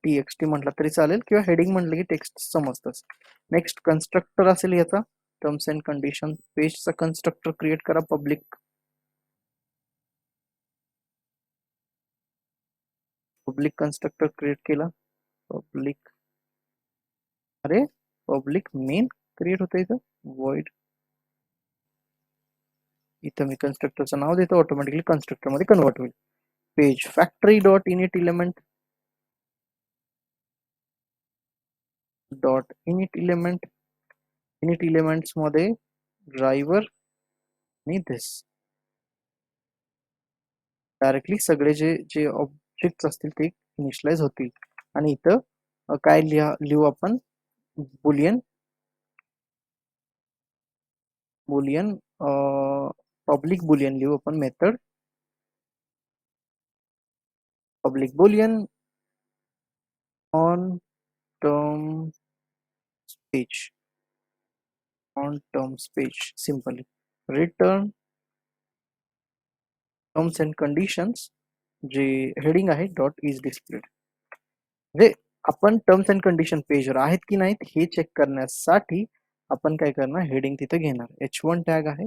TXT म्हटलं तरी चालेल किंवा हेडिंग म्हटलं की टेक्स्ट समजतच. नेक्स्ट कन्स्ट्रक्टर असेल याचा टर्म्स अँड कंडिशन पेजचा कन्स्ट्रक्टर क्रिएट करा पब्लिक कन्स्ट्रक्टर क्रिएट केला. पब्लिक, अरे पब्लिक मेन क्रिएट होतं इथं, void, इथं मी कन्स्ट्रक्टरचं नाव देतो, ऑटोमॅटिकली कन्स्ट्रक्टर मध्ये कन्वर्ट होईल. Page factory dot init element dot init elements मध्ये ड्रायव्हर आणि दिस डायरेक्टली सगळे जे जे ऑब्जेक्ट्स असतील ते इनिशियलाइज होतील. आणि इथं काय लिहू आपण, बुलियन बुलियन पब्लिक बुलियन लिहू आपण, method public Boolean on term page, on terms page, simply return terms and conditions, जे हेडिंग आहे डॉट इज डिस्प्लेड. म्हणजे आपण टर्म्स अँड कंडिशन पेजवर आहेत की नाहीत हे चेक करण्यासाठी आपण काय करणार, हेडिंग तिथे घेणार. H1 टॅग आहे,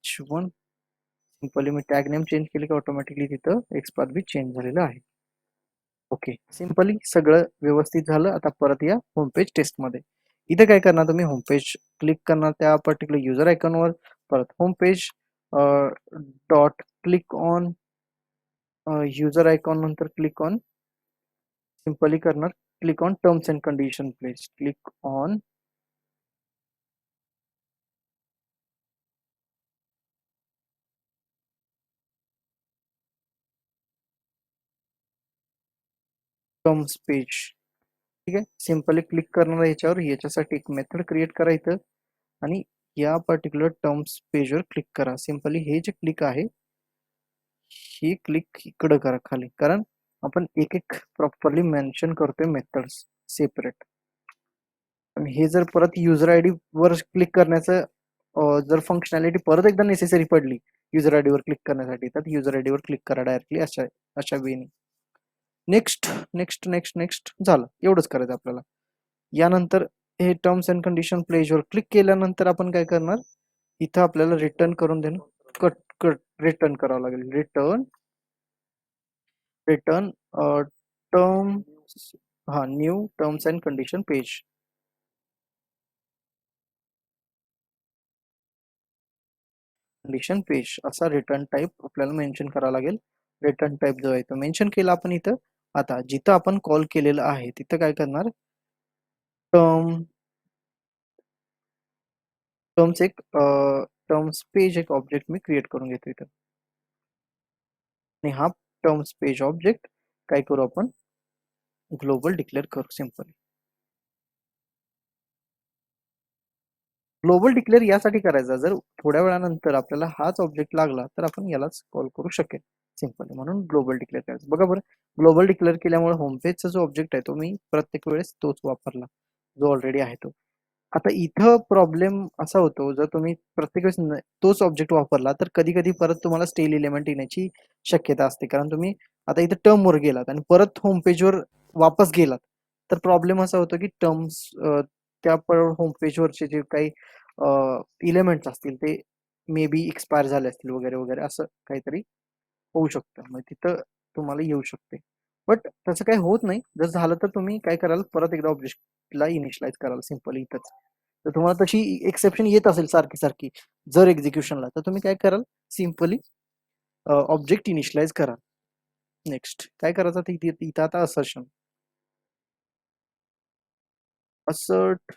H1 सिंपली मी टॅग नेम चेंज केले की ऑटोमॅटिकली तिथं एक्सपाथ बी चेंज झालेलं आहे. ओके, सिंपली सगळं व्यवस्थित झालं. आता परत या होम पेज टेस्ट मध्ये. इथे काय करणार तुम्ही, होम पेज क्लिक करणार त्या पर्टिक्युलर युजर आयकॉनवर, परत home page dot click on user icon, नंतर क्लिक ऑन, सिंपली करणार click on terms and condition page, click on terms page. ठीक आहे, सिंपली क्लिक करणार याच्यावर. याच्यासाठी एक मेथड क्रिएट करायचं आणि या पर्टिक्युलर टर्म्स पेजवर क्लिक करा. सिंपली हे जे क्लिक आहे ही क्लिक इकडं करा खाली, कारण आपण एक एक प्रॉपरली मेन्शन करतोय मेथड्स सेपरेट. आणि हे जर परत युजर आयडी वर क्लिक करण्याचं जर फंक्शनॅलिटी परत एकदा नेसेसरी पडली युजर आयडी वर क्लिक करण्यासाठी, तर युजर आयडी वर क्लिक करा डायरेक्टली अशा वेने. नेक्स्ट नेक्स्ट नेक्स्ट नेक्स्ट झालं, एवढंच करायचं आपल्याला. यानंतर हे टर्म्स अँड कंडिशन पेजवर क्लिक केल्यानंतर आपण काय करणार, इथं आपल्याला रिटर्न करून देणं, कट कट रिटर्न करावं लागेल. रिटर्न टर्म, हा new terms and condition page, condition page असा रिटर्न टाइप आपल्याला मेन्शन करावा लागेल. रिटर्न टाइप जो आहे तो मेन्शन केला आपण इथं. आता जिथं आपण कॉल केलेलं आहे तिथं काय करणार, टर्म्स एक टर्म्स पेज एक ऑब्जेक्ट मी क्रिएट करून घेतो इथं. आणि हा टर्म्स पेज ऑब्जेक्ट काय करू आपण, ग्लोबल डिक्लेअर करू. सिंपली ग्लोबल डिक्लेअर यासाठी करायचा, जर थोड्या वेळानंतर आपल्याला हाच ऑब्जेक्ट लागला तर आपण यालाच कॉल करू शकेल सिंपली, म्हणून ग्लोबल डिक्लेअर करायचं. बघा बरं, ग्लोबल डिक्लेअर केल्यामुळे होम पेजचा जो ऑब्जेक्ट आहे तो मी प्रत्येक वेळेस तोच वापरला जो ऑलरेडी आहे तो. आता इथं प्रॉब्लेम असा होतो, जर तुम्ही प्रत्येक वेळेस तोच ऑब्जेक्ट वापरला तर कधी कधी परत तुम्हाला स्टेल एलिमेंट येण्याची शक्यता असते. कारण तुम्ही आता इथं टर्म वर गेलात आणि परत होम पेजवर वापस गेलात तर प्रॉब्लेम असा होतो की टर्म्स त्या होम पेजवरचे जे काही इलेमेंट्स असतील ते मे बी एक्सपायर झाले असतील वगैरे वगैरे, असं काहीतरी होऊ शकतं. मग तिथं तुम्हाला येऊ शकते. बट तसं काही होत नाही. जर झालं तर तुम्ही काय कराल, परत एकदा ऑब्जेक्टला इनिशियलाइज कराल सिंपली इथंच. तर तुम्हाला तशी एक्सेप्शन येत असेल सारखी सारखी जर एक्झिक्युशनला, तर तुम्ही काय कराल, सिंपली ऑब्जेक्ट इनिशियलाइज करा. नेक्स्ट काय करायचं, इथं आता असर्शन, असर्ट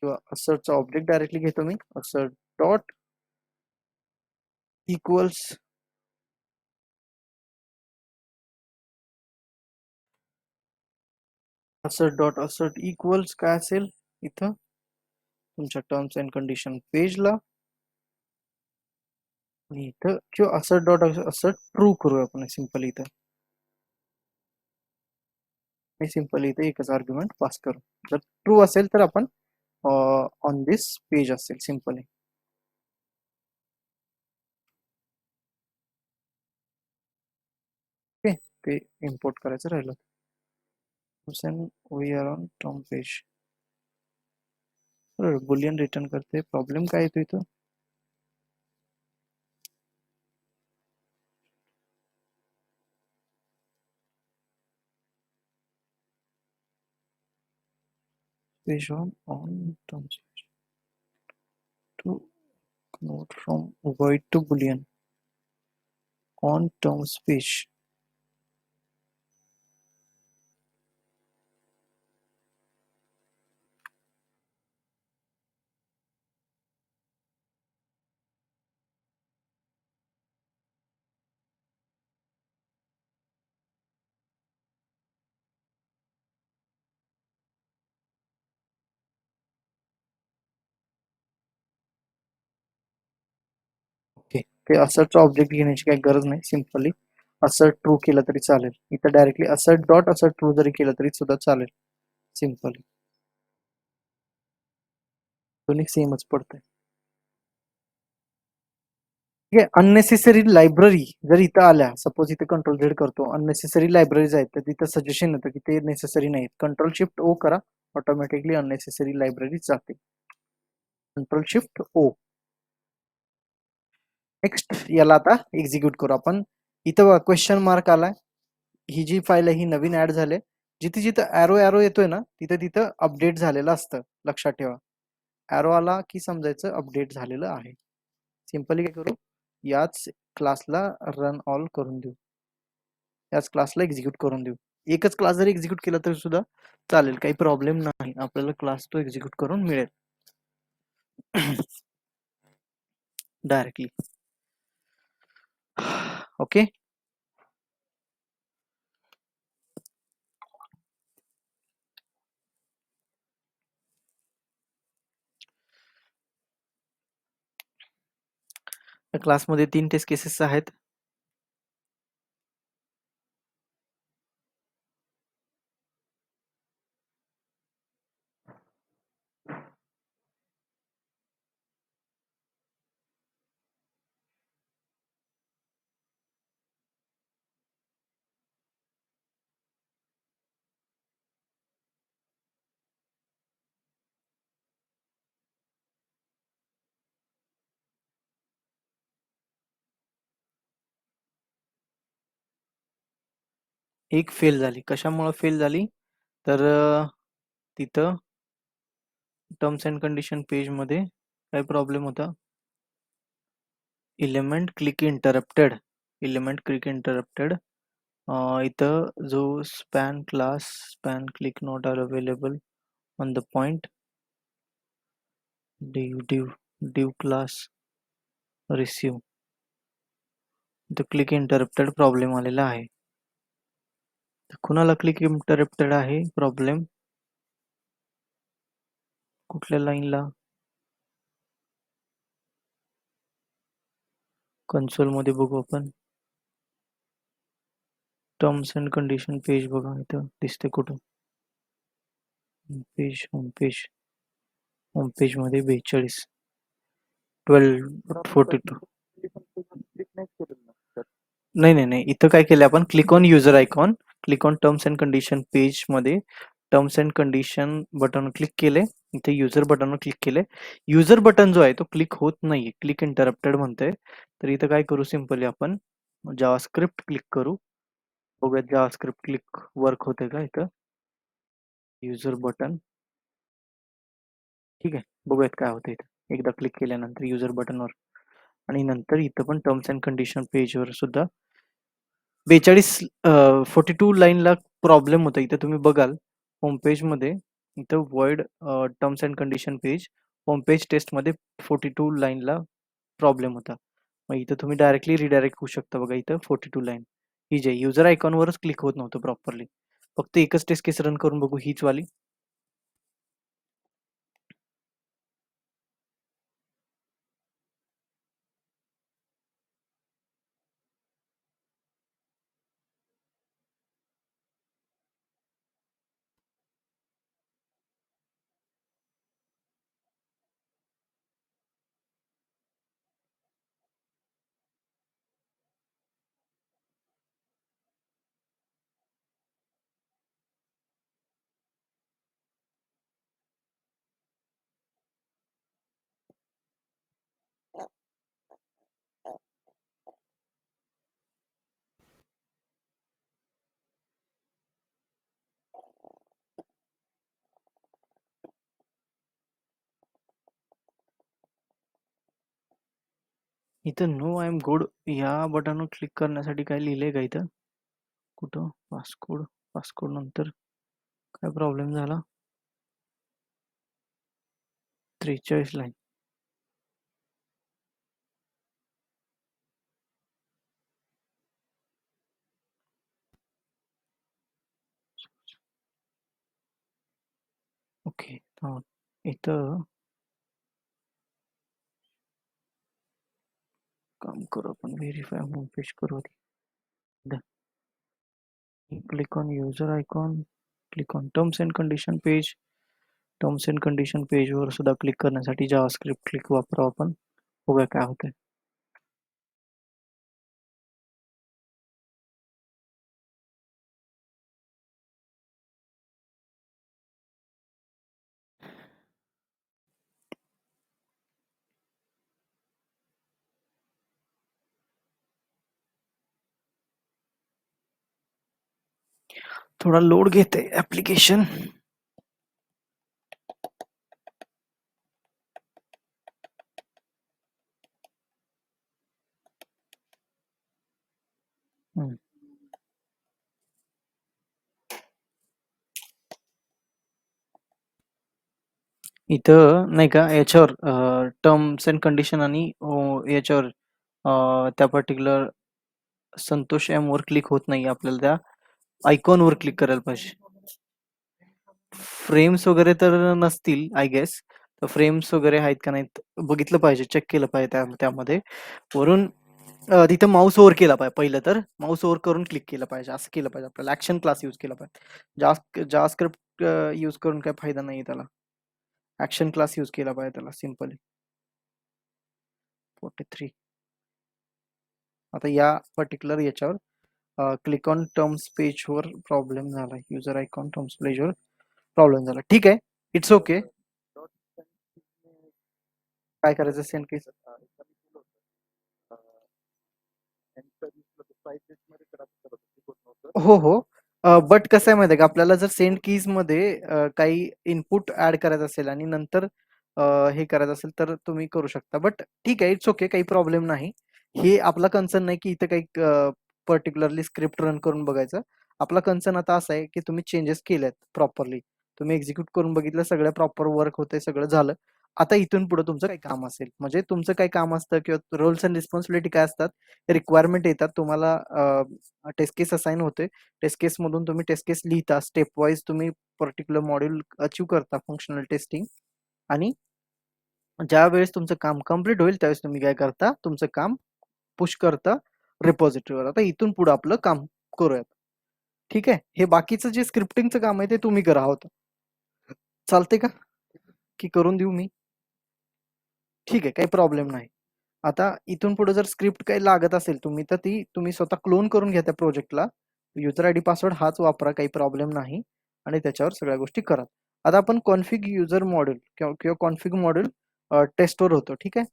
किंवा असर्टचा ऑब्जेक्ट डायरेक्टली घेतो मी, assert dot equals assert dot assert equals काय असेल इथं तुमच्या टर्म्स अँड कंडिशन पेजला. आणि इथं किंवा असर्ट डॉट असर्ट ट्रू करूया आपण सिंपली इथं. सिंपली इथे एकच आर्ग्युमेंट पास करू. जर ट्रू असेल तर आपण ऑन दिस पेज असेल सिंपली. ओके, ते इम्पोर्ट करायचं राहिलं. We are on term page, boolean return करते. प्रॉब्लेम काय येतो इथं, page on terms to convert from void to boolean on terms page. Okay, ते असर्टचा ऑब्जेक्ट घेण्याची काही गरज नाही. सिम्पली असर्ट ट्रू केलं तरी चालेल. इथं directly assert dot assert true जरी केलं तरी सुद्धा चालेल. सिम्पली दोन्ही सेमच पडतंय. ठीक आहे. अननेसेसरी लायब्ररी जर इथं आल्या, सपोज इथे कंट्रोल झेड करतो, अननेसेसरी लायब्ररीज आहेत, तर तिथं सजेशन येतं की ते नेसेसरी नाहीत. कंट्रोल शिफ्ट ओ करा, ऑटोमॅटिकली अननेसेसरी लायब्ररी जाते. कंट्रोल शिफ्ट ओ. नेक्स्ट याला आता एक्झिक्यूट करू आपण. इथं क्वेश्चन मार्क आलाय. ही जी फाईल आहे ही नवीन ऍड झाले. जिथे जिथं ॲरो ॲरो येतोय ना, तिथं तिथं अपडेट झालेलं असतं. लक्षात ठेवा. ॲरो आला की समजायचं अपडेट झालेलं आहे. सिंपली काय करू, याच क्लासला रन ऑल करून देऊ, याच क्लासला एक्झिक्यूट करून देऊ. एकच क्लास जरी एक्झिक्यूट केला तरी सुद्धा चालेल, काही प्रॉब्लेम नाही. आपल्याला क्लास तो एक्झिक्यूट करून मिळेल डायरेक्टली. ओके. क्लासमध्ये 3 टेस्ट केसेस आहेत. एक फेल झाली. कशामुळे फेल झाली, तर तिथं टर्म्स अँड कंडिशन पेज मध्ये काय प्रॉब्लेम होता. Element click interrupted. Element click interrupted. इथं जो span class span click not are available on the point div class receive, इथं क्लिक इंटरप्टेड प्रॉब्लेम आलेला आहे. कुणाला क्लिक इंटरप्टेड आहे प्रॉब्लेम, कुठल्या लाईनला, कन्सोल मध्ये बघू आपण. टर्म्स अँड कंडिशन पेज बघा, इथं दिसते कुठं, पेज होम पेज मध्ये 42 1242. नाही नाही नाही, इथं काय केलं आपण, click on user icon, click on terms and condition page मध्ये terms and condition button click केले. इथे युजर बटनवर क्लिक केले. युजर बटन जो आहे तो क्लिक होत नाहीये, क्लिक इंटरप्टेड म्हणतंय. तर इथं काय करू, सिंपली आपण जावास्क्रिप्ट क्लिक करू. बघूयात जावास्क्रिप्ट क्लिक वर्क होते का इथं. युजर बटन, ठीक आहे, बघूयात काय होतं इथं. एकदा क्लिक केल्यानंतर युजर बटनवर, आणि नंतर इथं पण टर्म्स अँड कंडिशन पेजवर सुद्धा 42 42 लाईनला प्रॉब्लेम होता. इथं तुम्ही बघाल होम पेज मध्ये, इथं void terms and condition page home page test मध्ये 42 लाईनला प्रॉब्लेम होता. मग इथं तुम्ही डायरेक्टली रिडायरेक्ट होऊ शकता. बघा इथं 42 लाईन, ही जे युजर आयकॉनवरच क्लिक होत नव्हतं प्रॉपरली. फक्त एकच टेस्ट केस रन करून बघू, हीच वाली. इथं नो आय एम गुड या बटनवर क्लिक करण्यासाठी काय लिहिलंय का इथं? कुठं? पासकोड. पासकोड नंतर काय प्रॉब्लेम झाला? 43 लाईन. ओके. इथं काम करू आपण. व्हेरीफाय होम पेज करू आधी. Click on user icon. Click on terms and condition page. Terms and condition पेजवर सुद्धा क्लिक करण्यासाठी जावास्क्रिप्ट क्लिक वापरावं आपण. बघूया काय होतंय. थोडा लोड घेते ऍप्लिकेशन. इथं नाही का याच्यावर टर्म्स अँड कंडिशन आणि याच्यावर त्या पर्टिक्युलर संतोष एम वर क्लिक होत नाही. आपल्याला त्या आयकॉन वर क्लिक करायला पाहिजे. फ्रेम्स वगैरे तर नसतील आय गेस. तर फ्रेम्स वगैरे आहेत का नाहीत बघितलं पाहिजे, चेक केलं पाहिजे त्यामध्ये. वरून तिथं माऊस ओव्हर केला पाहिजे. पहिलं तर माऊस ओव्हर करून क्लिक केलं पाहिजे. असं केलं पाहिजे आपल्याला. ऍक्शन क्लास यूज केला पाहिजे. जावास्क्रिप्ट यूज करून काही फायदा नाही त्याला. ऍक्शन क्लास यूज केला पाहिजे त्याला सिम्पली. 43. आता या पर्टिक्युलर याच्यावर क्लिक ऑन टर्म्स पेजवर प्रॉब्लेम झाला. युजर आयकॉन टर्म्स पेजवर प्रॉब्लेम झाला. ठीक आहे, इट्स ओके. काय करायचं सेंड केस? हो हो. बट कसं आहे माहिती आहे का, आपल्याला जर सेंड कीज मध्ये काही इनपुट ऍड करायचं असेल आणि नंतर हे करायचं असेल तर तुम्ही करू शकता. बट ठीक आहे, इट्स ओके, काही प्रॉब्लेम नाही. हे आपला कन्सर्न नाही की इथं काही पर्टिक्युलरली स्क्रिप्ट रन करून बघायचं. आपला कन्सर्न आता असा आहे की तुम्ही चेंजेस केलेत प्रॉपरली, तुम्ही एक्झिक्यूट करून बघितलं, सगळं प्रॉपर वर्क होते, सगळं झालं. आता इथून पुढे तुमचं काही काम असेल, म्हणजे तुमचं काही काम असतं किंवा रोल्स अँड रिस्पॉन्सिबिलिटी काय असतात, रिक्वायरमेंट येतात तुम्हाला, टेस्ट केस असाइन होते. टेस्ट केस मधून तुम्ही टेस्ट केस लिहिता, स्टेप वाईज तुम्ही पर्टिक्युलर मॉड्यूल अचीव करता फंक्शनल टेस्टिंग. आणि ज्या वेळेस तुमचं काम कम्प्लीट होईल त्यावेळेस तुम्ही काय करता, तुमचं काम पुश करता रिपॉझिटरीवर. आता इथून पुढे आपलं काम करूयात. ठीक आहे, हे बाकीचं जे स्क्रिप्टिंगचं काम आहे ते तुम्ही करा होतं. चालते का, की करून देऊ मी? ठीक आहे, काही प्रॉब्लेम नाही. आता इथून पुढे जर स्क्रिप्ट काही लागत असेल तुम्ही तर ती तुम्ही स्वतः क्लोन करून घ्या त्या प्रोजेक्टला. युजर आयडी पासवर्ड हाच वापरा, काही प्रॉब्लेम नाही. आणि त्याच्यावर सगळ्या गोष्टी करा. आता आपण कॉन्फिग युजर मॉड्यूल किंवा कॉन्फिग मॉड्यूल टेस्टवर होतो. ठीक आहे,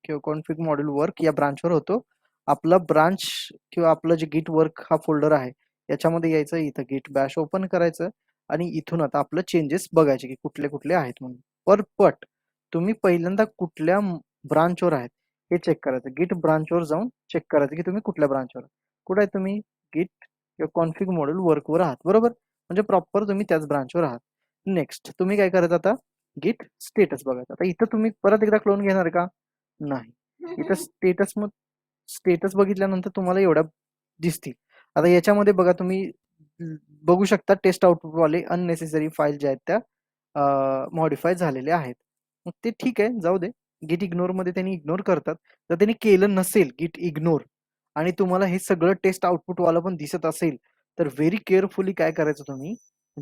किंवा कॉन्फिग मॉड्यूल वर्क या ब्रांचवर होतो. आपला ब्रांच किंवा आपलं जे गिट वर्क हा फोल्डर आहे याच्यामध्ये यायचं, इथं गिट बॅश ओपन करायचं आणि इथून आता आपलं चेंजेस बघायचे की कुठले कुठले आहेत म्हणून. पट तुम्ही पहिल्यांदा कुठल्या ब्रांचवर आहेत हे चेक करायचं. गिट ब्रांचवर जाऊन चेक करायचं की तुम्ही कुठल्या ब्रांचवर, कुठे आहे तुम्ही, गिट किंवा कॉन्फिग मॉड्यूल वर्कवर आहात, बरोबर. म्हणजे प्रॉपर तुम्ही त्याच ब्रांचवर आहात. नेक्स्ट तुम्ही काय करायचं, आता गिट स्टेटस बघायचं. आता इथं तुम्ही परत एकदा क्लोन घेणार का? नाही. इथं स्टेटस बघितल्यानंतर तुम्हाला एवढ्या दिसतील. आता याच्यामध्ये बघा तुम्ही बघू शकता टेस्ट आउटपुट वाले अननेसेसरी फाईल ज्या आहेत त्या मॉडिफाय झालेल्या आहेत. मग ते ठीक आहे, जाऊ दे. गिट इग्नोर मध्ये त्यांनी इग्नोर करतात. जर त्यांनी केलं नसेल गिट इग्नोर आणि तुम्हाला हे सगळं टेस्ट आउटपुट वाला पण दिसत असेल तर व्हेरी केअरफुली काय करायचं, तुम्ही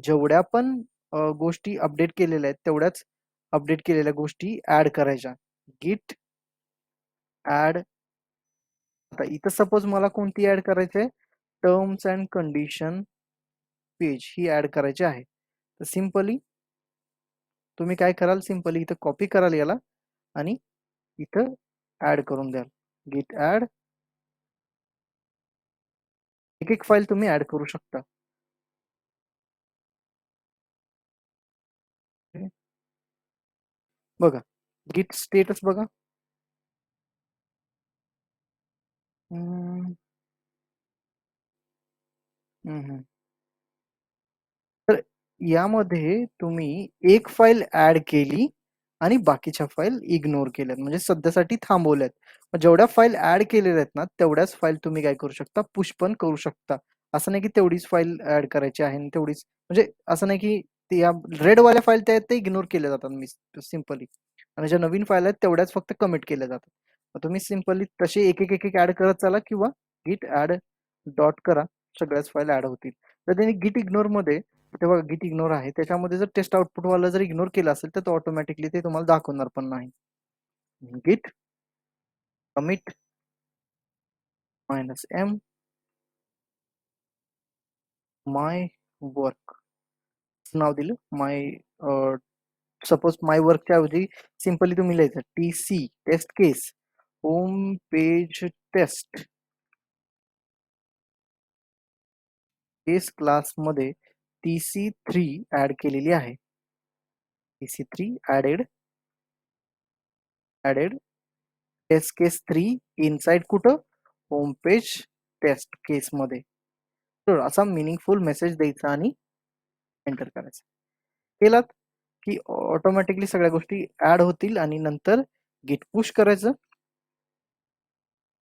जेवढ्या पण गोष्टी अपडेट केलेल्या आहेत तेवढ्याच अपडेट केलेल्या गोष्टी ऍड करायच्या. गिट ऍड. आता इथं सपोज मला कोणती ऍड करायची आहे, टर्म्स अँड कंडिशन पेज ही ऍड करायची आहे. तर सिंपली तुम्ही काय कराल, सिंपली इथं कॉपी कराल याला आणि इथं ऍड करून द्याल. गिट ऍड. एक एक फाईल तुम्ही ऍड करू शकता. बघा गिट स्टेटस बघा. तर यामध्ये तुम्ही एक फाईल ऍड केली आणि बाकीच्या फाईल इग्नोर केल्यात, म्हणजे सध्यासाठी थांबवल्यात. मग जेवढ्या फाईल ऍड केलेल्या आहेत ना, तेवढ्याच फाईल तुम्ही काय करू शकता, पुश पण करू शकता. असं नाही की तेवढीच फाईल ऍड करायची आहे आणि तेवढीच, म्हणजे असं नाही की या रेडवाल्या फाईल त्या आहेत ते इग्नोर केल्या जातात मी सिम्पली, आणि ज्या नवीन फाईल आहेत तेवढ्याच फक्त कमिट केल्या जातात. मग तुम्ही सिम्पली तसे एक एक एक एक ऍड करत चला, किंवा गिट ऍड डॉट करा, सगळ्याच फाईल ऍड होतील. तर त्यांनी गिट इग्नोर मध्ये, तेव्हा गिट इग्नोर आहे त्याच्यामध्ये जर टेस्ट आउटपुट वाला जर इग्नोर केलं असेल तर तो ऑटोमॅटिकली ते तुम्हाला दाखवणार पण नाही. गिट कमिट -m माय वर्क नाव दिलं माय, सपोज माय वर्कच्या ऐवजी सिंपली तुम्ही लिहायचं TC टेस्ट केस होम पेज टेस्ट केस क्लासमध्ये TC3 ऍड केलेली आहे. TC3 ऍडेड टेस्ट केस 3 इनसाइड कुठं, होम पेज टेस्ट केस मध्ये. तर असा मिनिंगफुल मेसेज द्यायचा आणि एंटर करायचा. केलात की ऑटोमॅटिकली सगळ्या गोष्टी ऍड होतील, आणि नंतर गिट पुश करायचं.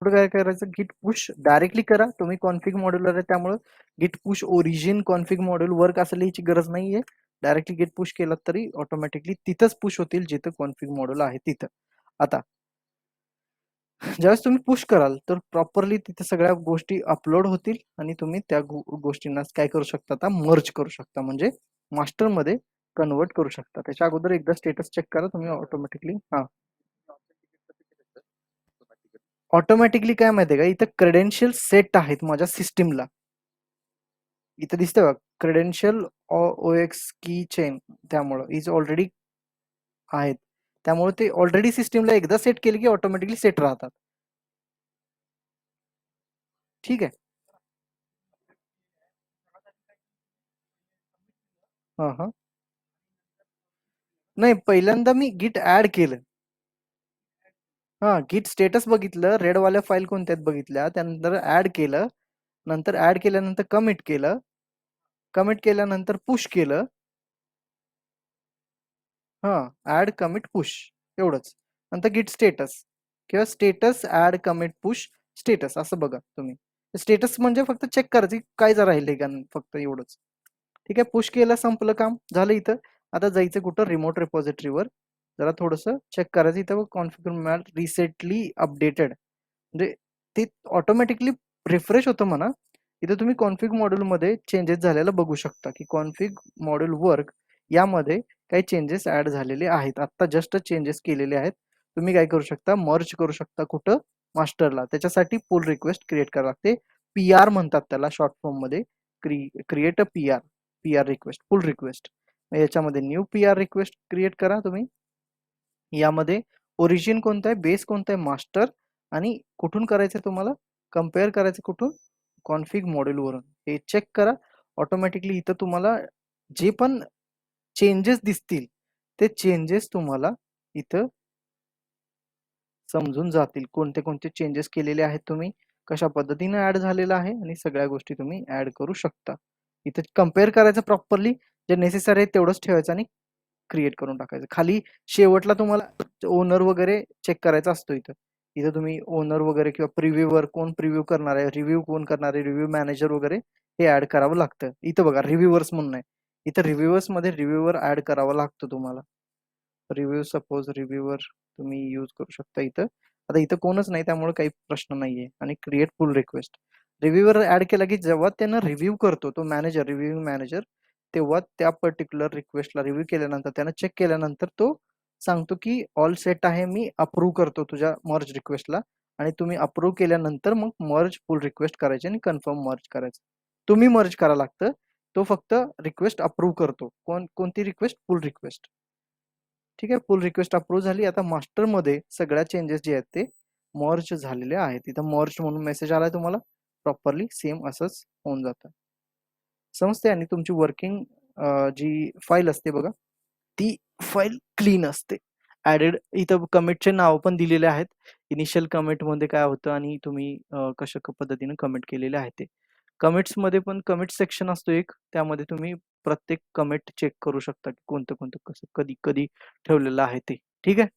पुढे काय करायचं, गिट पुश डायरेक्टली करा. तुम्ही कॉन्फिग मॉड्यूलर आहे त्यामुळे गिट push origin config module work असं लिहायची गरज नाहीये. डायरेक्टली गिट पुश केला तरी ऑटोमॅटिकली तिथंच पुश होतील जिथं कॉन्फिग मॉड्यूल आहे तिथं. आता ज्यावेळेस तुम्ही पुश कराल तर प्रॉपरली तिथे सगळ्या गोष्टी अपलोड होतील, आणि तुम्ही त्या गोष्टींना काय करू शकता, आता मर्ज करू शकता, म्हणजे मास्टर मध्ये कन्वर्ट करू शकता. त्याच्या अगोदर एकदा स्टेटस चेक करा तुम्ही ऑटोमॅटिकली. हा, ऑटोमॅटिकली काय माहितीये का, इथं क्रेडेन्शियल सेट आहेत माझ्या सिस्टीमला. इथं दिसतंय बघा क्रेडेन्शियल OX की चेन, त्यामुळं इज ऑलरेडी आहेत, त्यामुळे ते ऑलरेडी सिस्टीमला एकदा सेट केले की ऑटोमॅटिकली सेट राहतात. ठीक आहे. हा हा, नाही पहिल्यांदा मी गिट ऍड केलं. हा, गिट स्टेटस बघितलं, रेड वाल्या फाईल कोणत्या आहेत बघितल्या, त्यानंतर ऍड केलं, नंतर ऍड केल्यानंतर कमिट केलं, कमिट केल्यानंतर पुश केलं. हा, ऍड कमिट पुश एवढंच. नंतर गिट स्टेटस किंवा status add commit push status असं बघा तुम्ही. स्टेटस म्हणजे फक्त चेक करायचं काय जर राहिले का, फक्त एवढंच. ठीक आहे, पुश केलं, संपलं काम झालं. इथं आता जायचं कुठं, रिमोट रिपॉझिटरीवर जरा थोडस चेक करायचं. इथं कॉन्फिगर मॅट रिसेंटली अपडेटेड, म्हणजे ते ऑटोमॅटिकली रिफ्रेश होतं म्हणा. इथे तुम्ही कॉन्फिग मॉड्यूल मध्ये चेंजेस झालेला बघू शकता की कॉन्फिग मॉड्यूल वर्क यामध्ये काही चेंजेस ऍड झालेले आहेत. आता जस्ट चेंजेस केलेले आहेत. तुम्ही काय करू शकता, मर्ज करू शकता कुठं, मास्टरला. त्याच्यासाठी पुल रिक्वेस्ट क्रिएट करावी लागते. PR म्हणतात त्याला शॉर्ट फॉर्म मध्ये. Create a PR request, pull request. याच्यामध्ये न्यू PR रिक्वेस्ट क्रिएट करा तुम्ही. यामध्ये ओरिजिन कोणतं आहे, बेस कोणतं आहे, मास्टर, आणि कुठून करायचं तुम्हाला, कम्पेअर करायचं कुठून, कॉन्फिग मॉड्यूल वरून. हे चेक करा. ऑटोमॅटिकली इथं तुम्हाला जे पण चेंजेस दिसतील ते चेंजेस तुम्हाला इथं समजून जातील. कोणते कोणते चेंजेस केलेले आहेत तुम्ही, कशा पद्धतीने ऍड झालेला आहे, आणि सगळ्या गोष्टी तुम्ही ऍड करू शकता. इथं कम्पेअर करायचं प्रॉपरली, जे नेसेसरी आहे तेवढंच ठेवायचं आणि क्रिएट करून टाकायचं. खाली शेवटला तुम्हाला ओनर वगैरे चेक करायचा असतो. इथं इथं तुम्ही ओनर वगैरे किंवा प्रिव्ह्यूवर कोण प्रिव्ह्यू करणार आहे, रिव्ह्यू कोण करणार आहे, रिव्ह्यू मॅनेजर वगैरे हे ऍड करावं लागतं. इथं बघा रिव्ह्यूवर्स म्हणून आहे, इथं रिव्ह्यूवर्स मध्ये रिव्ह्यूवर ऍड करावा लागतो तुम्हाला. रिव्ह्यू सपोज रिव्ह्यूवर तुम्ही यूज करू शकता इथं. आता इथं कोणच नाही त्यामुळे काही प्रश्न नाहीये. आणि create pull request, reviewer add केला की जेव्हा त्यांना रिव्ह्यू करतो तो मॅनेजर, रिव्ह्यू मॅनेजर, तेव्हा त्या पर्टिक्युलर रिक्वेस्टला रिव्ह्यू केल्यानंतर त्यानं चेक केल्यानंतर तो सांगतो की ऑल सेट आहे, मी अप्रूव्ह करतो तुझ्या मर्ज रिक्वेस्टला. आणि तुम्ही अप्रूव्ह केल्यानंतर मग मर्ज पुल रिक्वेस्ट करायची आणि कन्फर्म मर्ज करायचं. तुम्ही मर्ज करायला लागतं, तो फक्त रिक्वेस्ट अप्रूव्ह करतो. कोणती रिक्वेस्ट, पुल रिक्वेस्ट. ठीक आहे, पुल रिक्वेस्ट अप्रूव्ह झाली. आता मास्टर मध्ये सगळ्या चेंजेस जे आहेत ते मर्ज झालेले आहेत. तिथं मर्ज म्हणून मेसेज आलाय तुम्हाला, प्रॉपरली सेम असंच होऊन जातं. समजते. आणि तुमची वर्किंग जी फाईल असते बघा, ती फाईल क्लीन असते. ऍडेड इथं कमिटचे नाव पण दिलेले आहेत. इनिशियल कमिट मध्ये काय होतं आणि तुम्ही कशा पद्धतीने कमिट केलेले आहे ते. कमिट्समध्ये पण कमिट सेक्शन असतो एक, त्यामध्ये तुम्ही प्रत्येक कमिट चेक करू शकता की कोणतं कसं कधी कधी ठेवलेलं आहे ते. ठीक आहे.